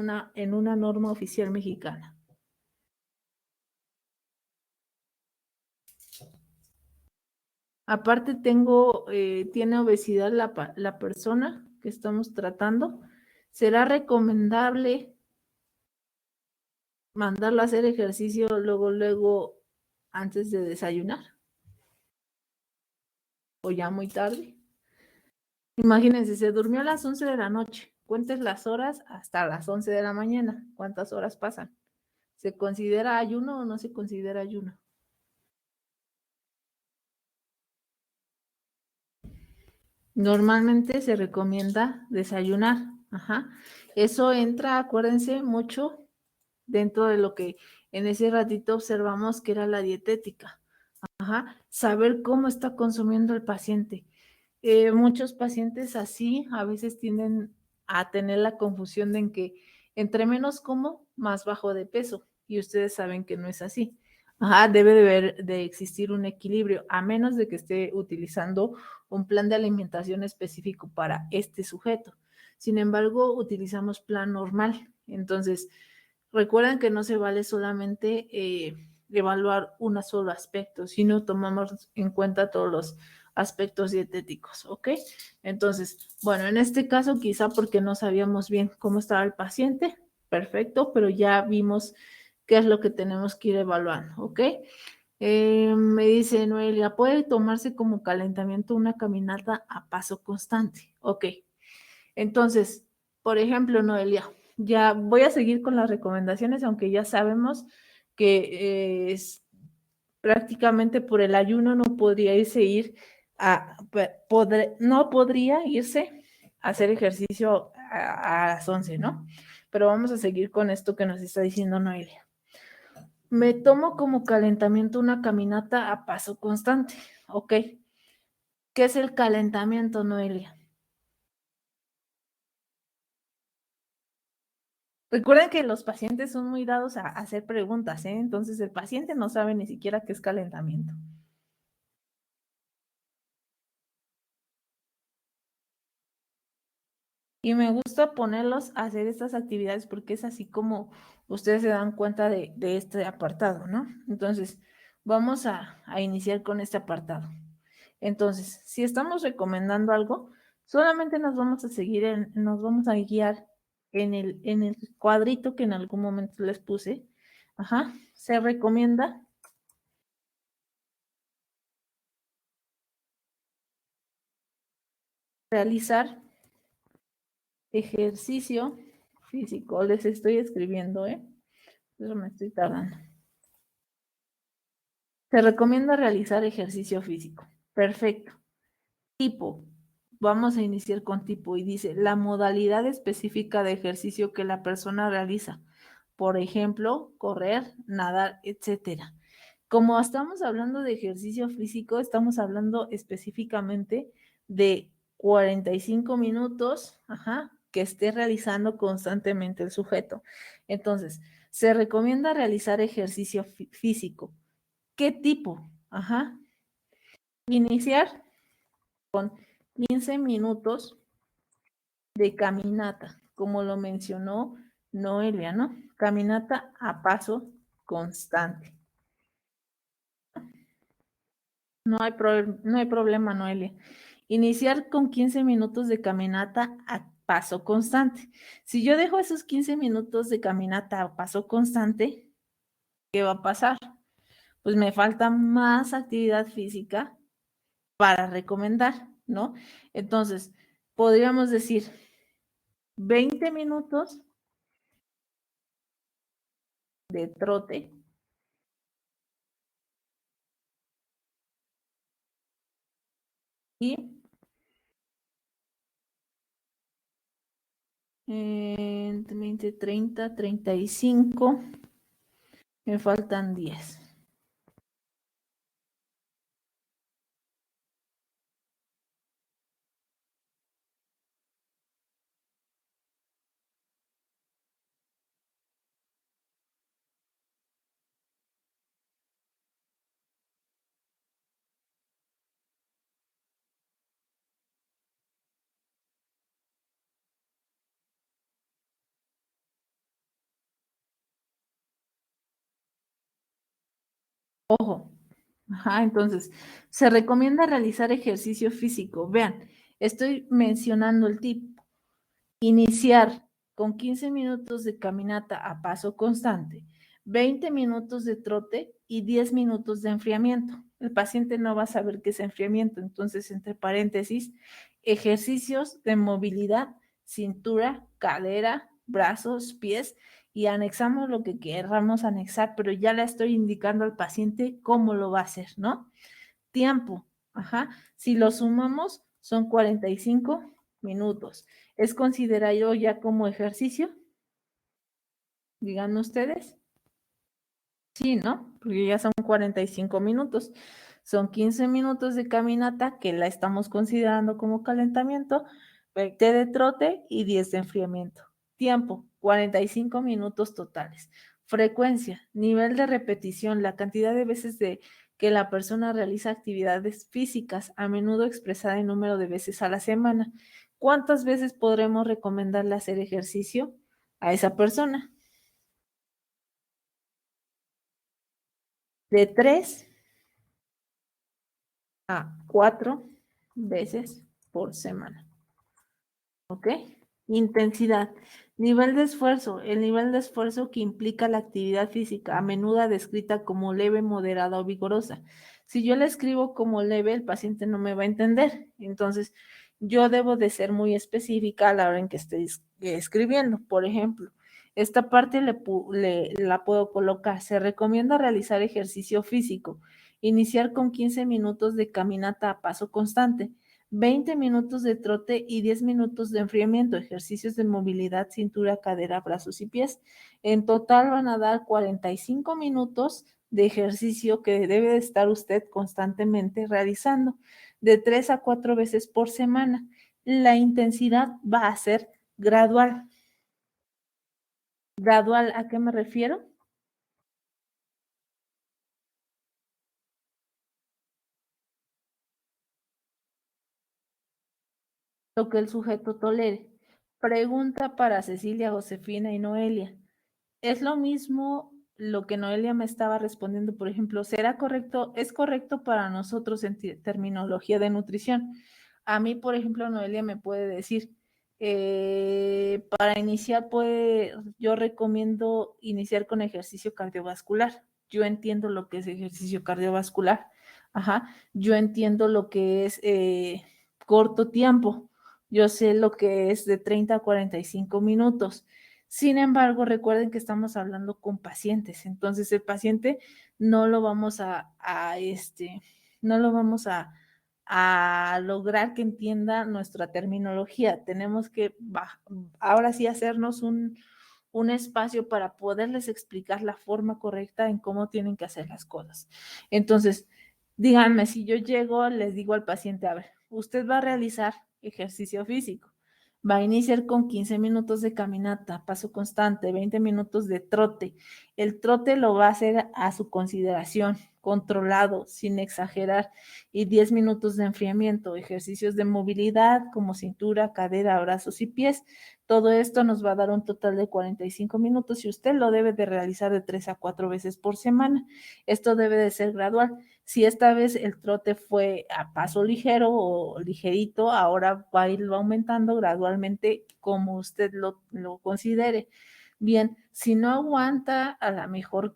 S1: una norma oficial mexicana. Aparte tiene obesidad la persona que estamos tratando. ¿Será recomendable mandarlo a hacer ejercicio luego, antes de desayunar? ¿O ya muy tarde? Imagínense, se durmió a las 11 de la noche. Cuentes las horas hasta las 11 de la mañana. ¿Cuántas horas pasan? ¿Se considera ayuno o no se considera ayuno? Normalmente se recomienda desayunar. Ajá. Eso entra, acuérdense, mucho dentro de lo que en ese ratito observamos que era la dietética. Ajá. Saber cómo está consumiendo el paciente. Muchos pacientes así a veces tienden a tener la confusión de en que entre menos como, más bajo de peso. Y ustedes saben que no es así. Ajá, debe de existir un equilibrio, a menos de que esté utilizando un plan de alimentación específico para este sujeto. Sin embargo, utilizamos plan normal. Entonces, recuerden que no se vale solamente evaluar un solo aspecto, sino tomamos en cuenta todos los aspectos dietéticos, ¿ok? Entonces, bueno, en este caso quizá porque no sabíamos bien cómo estaba el paciente, perfecto, pero ya vimos qué es lo que tenemos que ir evaluando, ¿ok? Me dice Noelia, ¿puede tomarse como calentamiento una caminata a paso constante? Ok, entonces, por ejemplo, Noelia, ya voy a seguir con las recomendaciones, aunque ya sabemos que prácticamente por el ayuno no podría no podría irse a hacer ejercicio a las 11, ¿no? Pero vamos a seguir con esto que nos está diciendo Noelia. Me tomo como calentamiento una caminata a paso constante, ¿ok? ¿Qué es el calentamiento, Noelia? Recuerden que los pacientes son muy dados a hacer preguntas, ¿eh? Entonces el paciente no sabe ni siquiera qué es calentamiento. Y me gusta ponerlos a hacer estas actividades porque es así como ustedes se dan cuenta de este apartado, ¿no? Entonces, vamos a iniciar con este apartado. Entonces, si estamos recomendando algo, solamente nos vamos a guiar en el cuadrito que en algún momento les puse. Ajá, se recomienda realizar ejercicio físico. Les estoy escribiendo, ¿eh? Eso me estoy tardando. Se recomienda realizar ejercicio físico. Perfecto. Tipo. Vamos a iniciar con tipo y dice la modalidad específica de ejercicio que la persona realiza. Por ejemplo, correr, nadar, etcétera. Como estamos hablando de ejercicio físico, estamos hablando específicamente de 45 minutos, ajá, que esté realizando constantemente el sujeto. Entonces, se recomienda realizar ejercicio físico. ¿Qué tipo? Ajá. Iniciar con 15 minutos de caminata, como lo mencionó Noelia, ¿no? Caminata a paso constante. No hay problema, Noelia. Iniciar con 15 minutos de caminata a paso constante. Si yo dejo esos 15 minutos de caminata a paso constante, ¿qué va a pasar? Pues me falta más actividad física para recomendar, ¿no? Entonces, podríamos decir 20 minutos de trote y 20, 30, 35, me faltan 10. Ojo. Ajá, entonces, se recomienda realizar ejercicio físico. Vean, estoy mencionando el tip. Iniciar con 15 minutos de caminata a paso constante, 20 minutos de trote y 10 minutos de enfriamiento. El paciente no va a saber qué es enfriamiento, entonces, entre paréntesis, ejercicios de movilidad, cintura, cadera, brazos, pies, y anexamos lo que queramos anexar, pero ya le estoy indicando al paciente cómo lo va a hacer, ¿no? Tiempo, ajá. Si lo sumamos, son 45 minutos. ¿Es considerado ya como ejercicio? Digan ustedes. Sí, ¿no? Porque ya son 45 minutos. Son 15 minutos de caminata que la estamos considerando como calentamiento, 20 de trote y 10 de enfriamiento. Tiempo, 45 minutos totales. Frecuencia, nivel de repetición, la cantidad de veces de que la persona realiza actividades físicas, a menudo expresada en número de veces a la semana. ¿Cuántas veces podremos recomendarle hacer ejercicio a esa persona? De 3 a 4 veces por semana. ¿Ok? Intensidad. Nivel de esfuerzo. El nivel de esfuerzo que implica la actividad física, a menudo descrita como leve, moderada o vigorosa. Si yo la escribo como leve, el paciente no me va a entender. Entonces, yo debo de ser muy específica a la hora en que esté escribiendo. Por ejemplo, esta parte la puedo colocar. Se recomienda realizar ejercicio físico. Iniciar con 15 minutos de caminata a paso constante, 20 minutos de trote y 10 minutos de enfriamiento, ejercicios de movilidad, cintura, cadera, brazos y pies. En total van a dar 45 minutos de ejercicio que debe de estar usted constantemente realizando, de 3 a 4 veces por semana. La intensidad va a ser gradual. ¿Gradual a qué me refiero? Lo que el sujeto tolere. Pregunta para Cecilia, Josefina y Noelia. Es lo mismo lo que Noelia me estaba respondiendo, por ejemplo, ¿será correcto? Es correcto para nosotros en terminología de nutrición. A mí, por ejemplo, Noelia me puede decir, para iniciar, yo recomiendo iniciar con ejercicio cardiovascular. Yo entiendo lo que es ejercicio cardiovascular. Ajá. Yo entiendo lo que es corto tiempo. Yo sé lo que es de 30 a 45 minutos. Sin embargo, recuerden que estamos hablando con pacientes, entonces el paciente no lo vamos no lo vamos a lograr que entienda nuestra terminología. Tenemos que ahora sí hacernos un espacio para poderles explicar la forma correcta en cómo tienen que hacer las cosas. Entonces, díganme, si yo llego, les digo al paciente, a ver, usted va a realizar ejercicio físico. Va a iniciar con 15 minutos de caminata, paso constante, 20 minutos de trote. El trote lo va a hacer a su consideración, controlado, sin exagerar, y 10 minutos de enfriamiento, ejercicios de movilidad como cintura, cadera, brazos y pies. Todo esto nos va a dar un total de 45 minutos y usted lo debe de realizar de 3 a 4 veces por semana. Esto debe de ser gradual. Si esta vez el trote fue a paso ligero o ligerito, ahora va a ir aumentando gradualmente como usted lo considere. Bien, si no aguanta a la mejor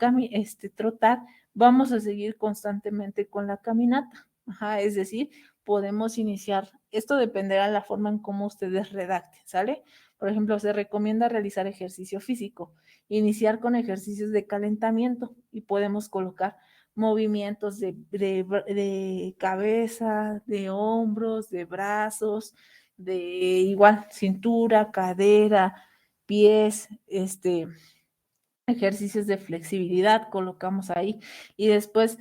S1: trotar, vamos a seguir constantemente con la caminata. Ajá, es decir, podemos iniciar, esto dependerá de la forma en cómo ustedes redacten, ¿sale? Por ejemplo, se recomienda realizar ejercicio físico, iniciar con ejercicios de calentamiento y podemos colocar movimientos de cabeza, de hombros, de brazos, de igual cintura, cadera, pies, ejercicios de flexibilidad, colocamos ahí, y después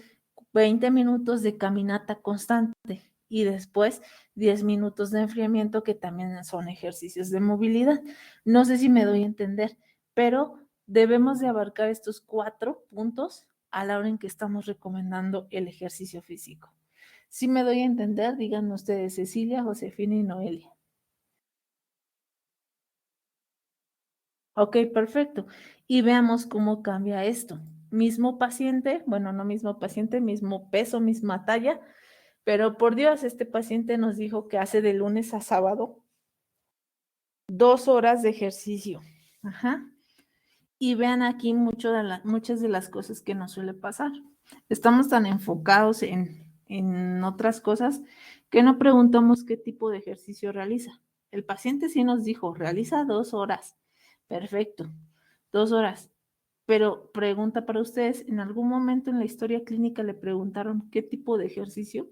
S1: 20 minutos de caminata constante y después 10 minutos de enfriamiento que también son ejercicios de movilidad. No sé si me doy a entender, pero debemos de abarcar estos 4 puntos a la hora en que estamos recomendando el ejercicio físico. Si me doy a entender, díganme ustedes, Cecilia, Josefina y Noelia. Ok, perfecto. Y veamos cómo cambia esto. Mismo paciente, bueno, no mismo paciente, mismo peso, misma talla, pero por Dios, este paciente nos dijo que hace de lunes a sábado 2 horas de ejercicio. Ajá. Y vean aquí muchas de las cosas que nos suele pasar. Estamos tan enfocados en otras cosas que no preguntamos qué tipo de ejercicio realiza. El paciente sí nos dijo, realiza 2 horas. Perfecto, 2 horas. Pero pregunta para ustedes, ¿en algún momento en la historia clínica le preguntaron qué tipo de ejercicio?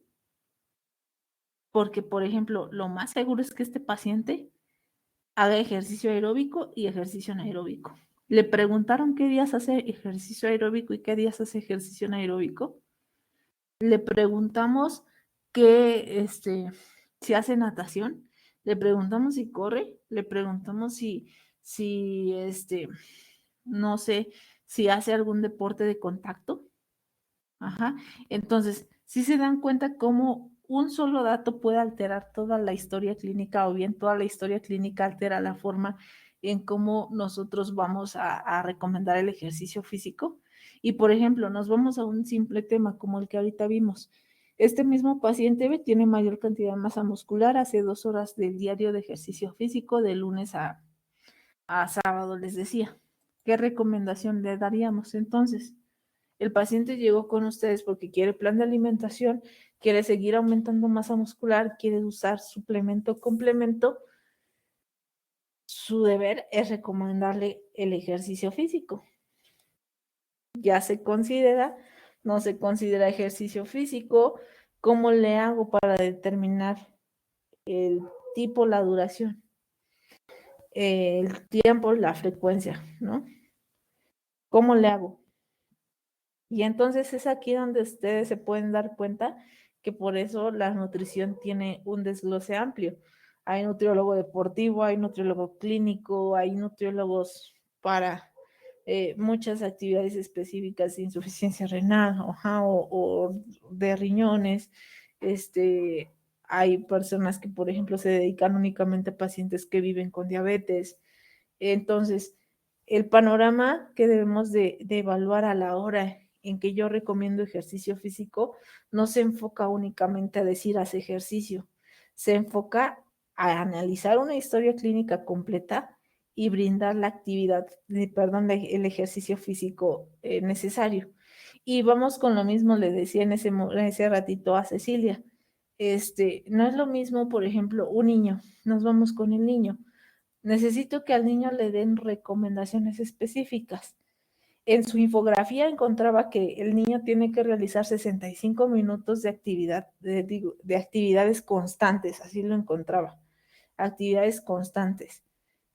S1: Porque, por ejemplo, lo más seguro es que este paciente haga ejercicio aeróbico y ejercicio anaeróbico. ¿Le preguntaron qué días hace ejercicio aeróbico y qué días hace ejercicio anaeróbico? Le preguntamos que, si hace natación, le preguntamos si corre, le preguntamos si, no sé, si hace algún deporte de contacto. Ajá. Entonces, si se dan cuenta cómo un solo dato puede alterar toda la historia clínica o bien toda la historia clínica altera la forma en cómo nosotros vamos a recomendar el ejercicio físico. Y por ejemplo, nos vamos a un simple tema como el que ahorita vimos. Este mismo paciente tiene mayor cantidad de masa muscular, hace 2 horas del diario de ejercicio físico de lunes a sábado, les decía. ¿Qué recomendación le daríamos entonces? El paciente llegó con ustedes porque quiere plan de alimentación, quiere seguir aumentando masa muscular, quiere usar suplemento, complemento. Su deber es recomendarle el ejercicio físico. Ya se considera, no se considera ejercicio físico. ¿Cómo le hago para determinar el tipo, la duración, el tiempo, la frecuencia, ¿no? ¿Cómo le hago? Y entonces es aquí donde ustedes se pueden dar cuenta que por eso la nutrición tiene un desglose amplio. Hay nutriólogo deportivo, hay nutriólogo clínico, hay nutriólogos para muchas actividades específicas de insuficiencia renal, o de riñones. Hay personas que, por ejemplo, se dedican únicamente a pacientes que viven con diabetes. Entonces, el panorama que debemos de evaluar a la hora en que yo recomiendo ejercicio físico no se enfoca únicamente a decir haz ejercicio, se enfoca a analizar una historia clínica completa y brindar la actividad, el ejercicio físico necesario. Y vamos con lo mismo, le decía en ese ratito a Cecilia, no es lo mismo, por ejemplo, un niño, nos vamos con el niño. Necesito que al niño le den recomendaciones específicas. En su infografía encontraba que el niño tiene que realizar 65 minutos de actividad, de actividades constantes, así lo encontraba, actividades constantes.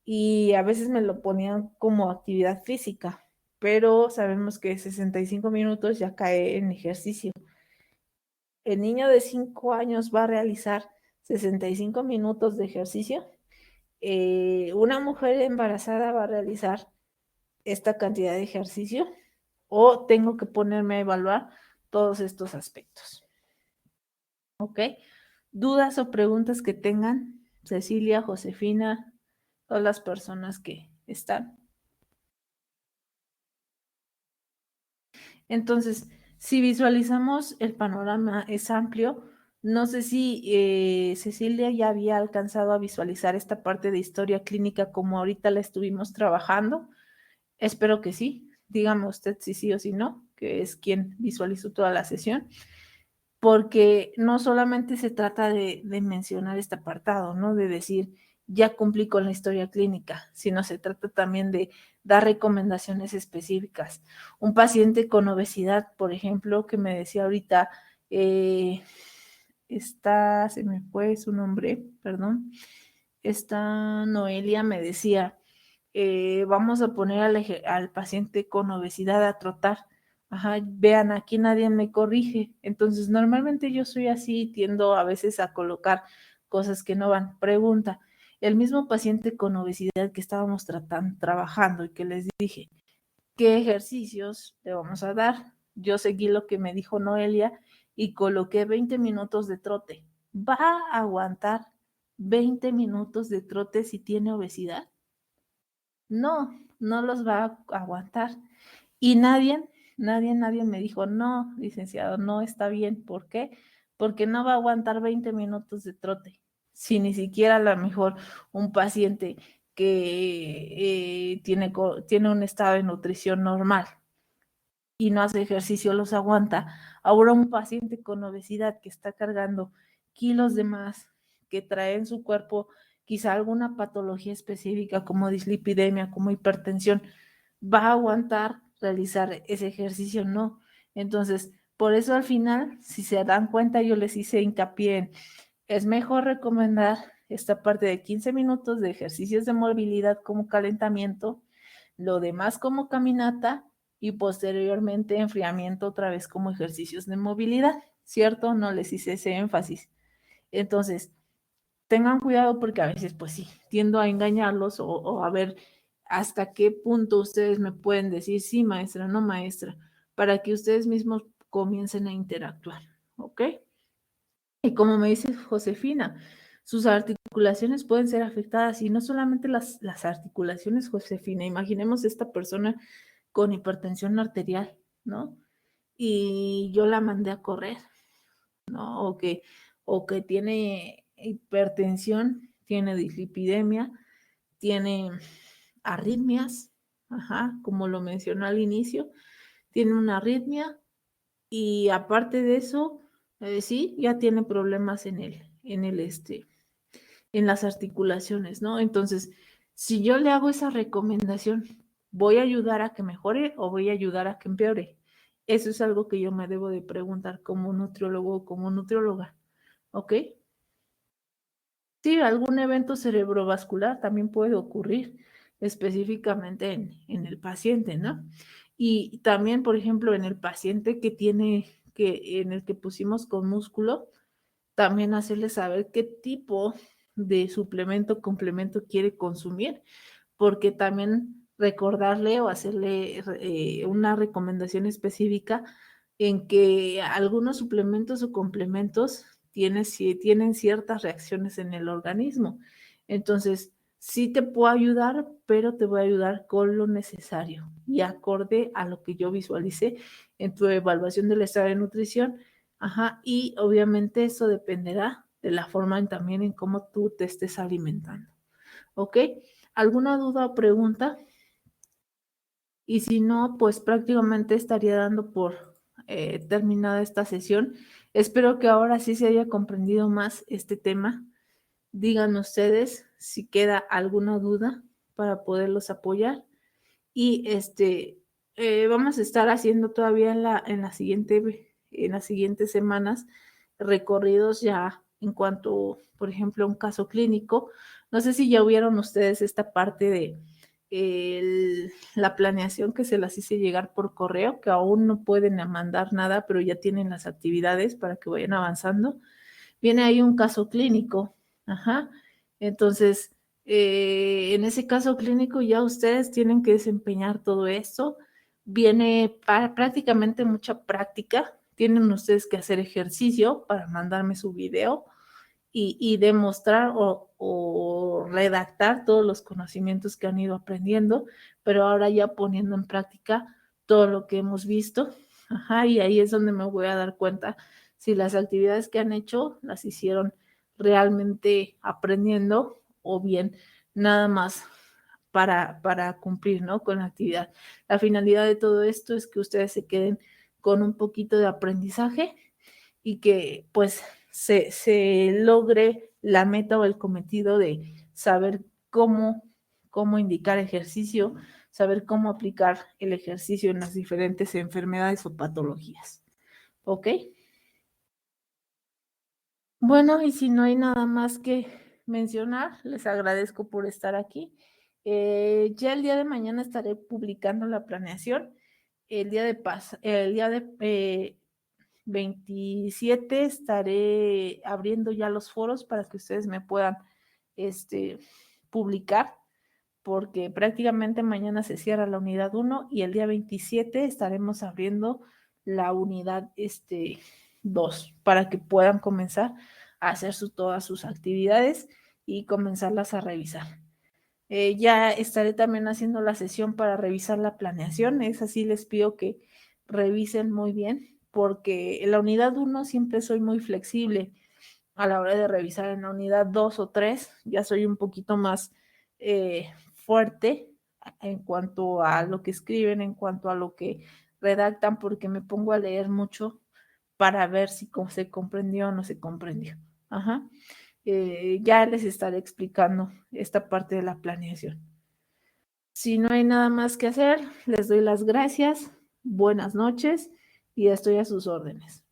S1: Y a veces me lo ponían como actividad física, pero sabemos que 65 minutos ya cae en ejercicio. El niño de 5 años va a realizar 65 minutos de ejercicio. Una mujer embarazada va a realizar esta cantidad de ejercicio, o tengo que ponerme a evaluar todos estos aspectos. ¿Ok? ¿Dudas o preguntas que tengan? Cecilia, Josefina, todas las personas que están. Entonces, si visualizamos el panorama es amplio, no sé si Cecilia ya había alcanzado a visualizar esta parte de historia clínica como ahorita la estuvimos trabajando. Espero que sí. Dígame usted si sí o si no, que es quien visualizó toda la sesión, porque no solamente se trata de mencionar este apartado, ¿no? De decir, ya cumplí con la historia clínica, sino se trata también de dar recomendaciones específicas. Un paciente con obesidad, por ejemplo, que me decía ahorita, se me fue su nombre, perdón, esta Noelia me decía, vamos a poner al paciente con obesidad a trotar. Ajá, vean, aquí nadie me corrige. Entonces, normalmente yo soy así, tiendo a veces a colocar cosas que no van. Pregunta, el mismo paciente con obesidad que estábamos trabajando y que les dije, ¿qué ejercicios le vamos a dar? Yo seguí lo que me dijo Noelia y coloqué 20 minutos de trote. ¿Va a aguantar 20 minutos de trote si tiene obesidad? No, no los va a aguantar. Y nadie me dijo, no, licenciado, no está bien. ¿Por qué? Porque no va a aguantar 20 minutos de trote. Si ni siquiera a lo mejor un paciente que tiene un estado de nutrición normal y no hace ejercicio los aguanta. Ahora un paciente con obesidad que está cargando kilos de más, que trae en su cuerpo quizá alguna patología específica como dislipidemia, como hipertensión, ¿va a aguantar realizar ese ejercicio? No. Entonces, por eso al final, si se dan cuenta, yo les hice hincapié en, es mejor recomendar esta parte de 15 minutos de ejercicios de movilidad como calentamiento, lo demás como caminata y posteriormente enfriamiento otra vez como ejercicios de movilidad, ¿cierto? No les hice ese énfasis. Entonces, tengan cuidado porque a veces, pues sí, tiendo a engañarlos o a ver hasta qué punto ustedes me pueden decir, sí, maestra, no, maestra, para que ustedes mismos comiencen a interactuar, ¿ok? Y como me dice Josefina, sus articulaciones pueden ser afectadas y no solamente las articulaciones, Josefina, imaginemos esta persona con hipertensión arterial, ¿no? Y yo la mandé a correr, ¿no? O que tiene hipertensión, tiene dislipidemia, tiene arritmias, ajá, como lo mencionó al inicio, tiene una arritmia y aparte de eso, sí, ya tiene problemas en las articulaciones, ¿no? Entonces, si yo le hago esa recomendación, ¿voy a ayudar a que mejore o voy a ayudar a que empeore? Eso es algo que yo me debo de preguntar como nutriólogo o como nutrióloga, ¿ok? Sí, algún evento cerebrovascular también puede ocurrir específicamente en el paciente, ¿no? Y también, por ejemplo, en el paciente en el que pusimos con músculo, también hacerle saber qué tipo de suplemento o complemento quiere consumir, porque también recordarle o hacerle una recomendación específica en que algunos suplementos o complementos tienen ciertas reacciones en el organismo. Entonces, sí te puedo ayudar, pero te voy a ayudar con lo necesario y acorde a lo que yo visualice en tu evaluación del estado de nutrición. Ajá, y obviamente eso dependerá de la forma también en cómo tú te estés alimentando. ¿Ok? ¿Alguna duda o pregunta? Y si no, pues prácticamente estaría dando por terminada esta sesión. Espero que ahora sí se haya comprendido más este tema. Díganme ustedes si queda alguna duda para poderlos apoyar. Y vamos a estar haciendo todavía en las siguientes semanas recorridos ya en cuanto, por ejemplo, a un caso clínico. No sé si ya vieron ustedes esta parte de la planeación que se las hice llegar por correo, que aún no pueden mandar nada, pero ya tienen las actividades para que vayan avanzando. Viene ahí un caso clínico, ajá. Entonces, en ese caso clínico ya ustedes tienen que desempeñar todo esto. Viene prácticamente mucha práctica, tienen ustedes que hacer ejercicio para mandarme su video y demostrar o redactar todos los conocimientos que han ido aprendiendo, pero ahora ya poniendo en práctica todo lo que hemos visto. Ajá, y ahí es donde me voy a dar cuenta si las actividades que han hecho las hicieron realmente aprendiendo o bien nada más para cumplir, ¿no? Con la actividad. La finalidad de todo esto es que ustedes se queden con un poquito de aprendizaje y que pues se logre la meta o el cometido de saber cómo indicar ejercicio, saber cómo aplicar el ejercicio en las diferentes enfermedades o patologías. ¿Ok? Bueno, y si no hay nada más que mencionar, les agradezco por estar aquí. Ya el día de mañana estaré publicando la planeación. El día de 27 estaré abriendo ya los foros para que ustedes me puedan publicar, porque prácticamente mañana se cierra la unidad 1 y el día 27 estaremos abriendo la unidad 2 para que puedan comenzar a hacer todas sus actividades y comenzarlas a revisar. Ya estaré también haciendo la sesión para revisar la planeación. Es así, les pido que revisen muy bien, porque en la unidad 1 siempre soy muy flexible a la hora de revisar. En la unidad 2 o 3 ya soy un poquito más fuerte en cuanto a lo que escriben, en cuanto a lo que redactan, porque me pongo a leer mucho para ver si se comprendió o no se comprendió. Ajá. Ya les estaré explicando esta parte de la planeación. Si no hay nada más que hacer, les doy las gracias, buenas noches y estoy a sus órdenes.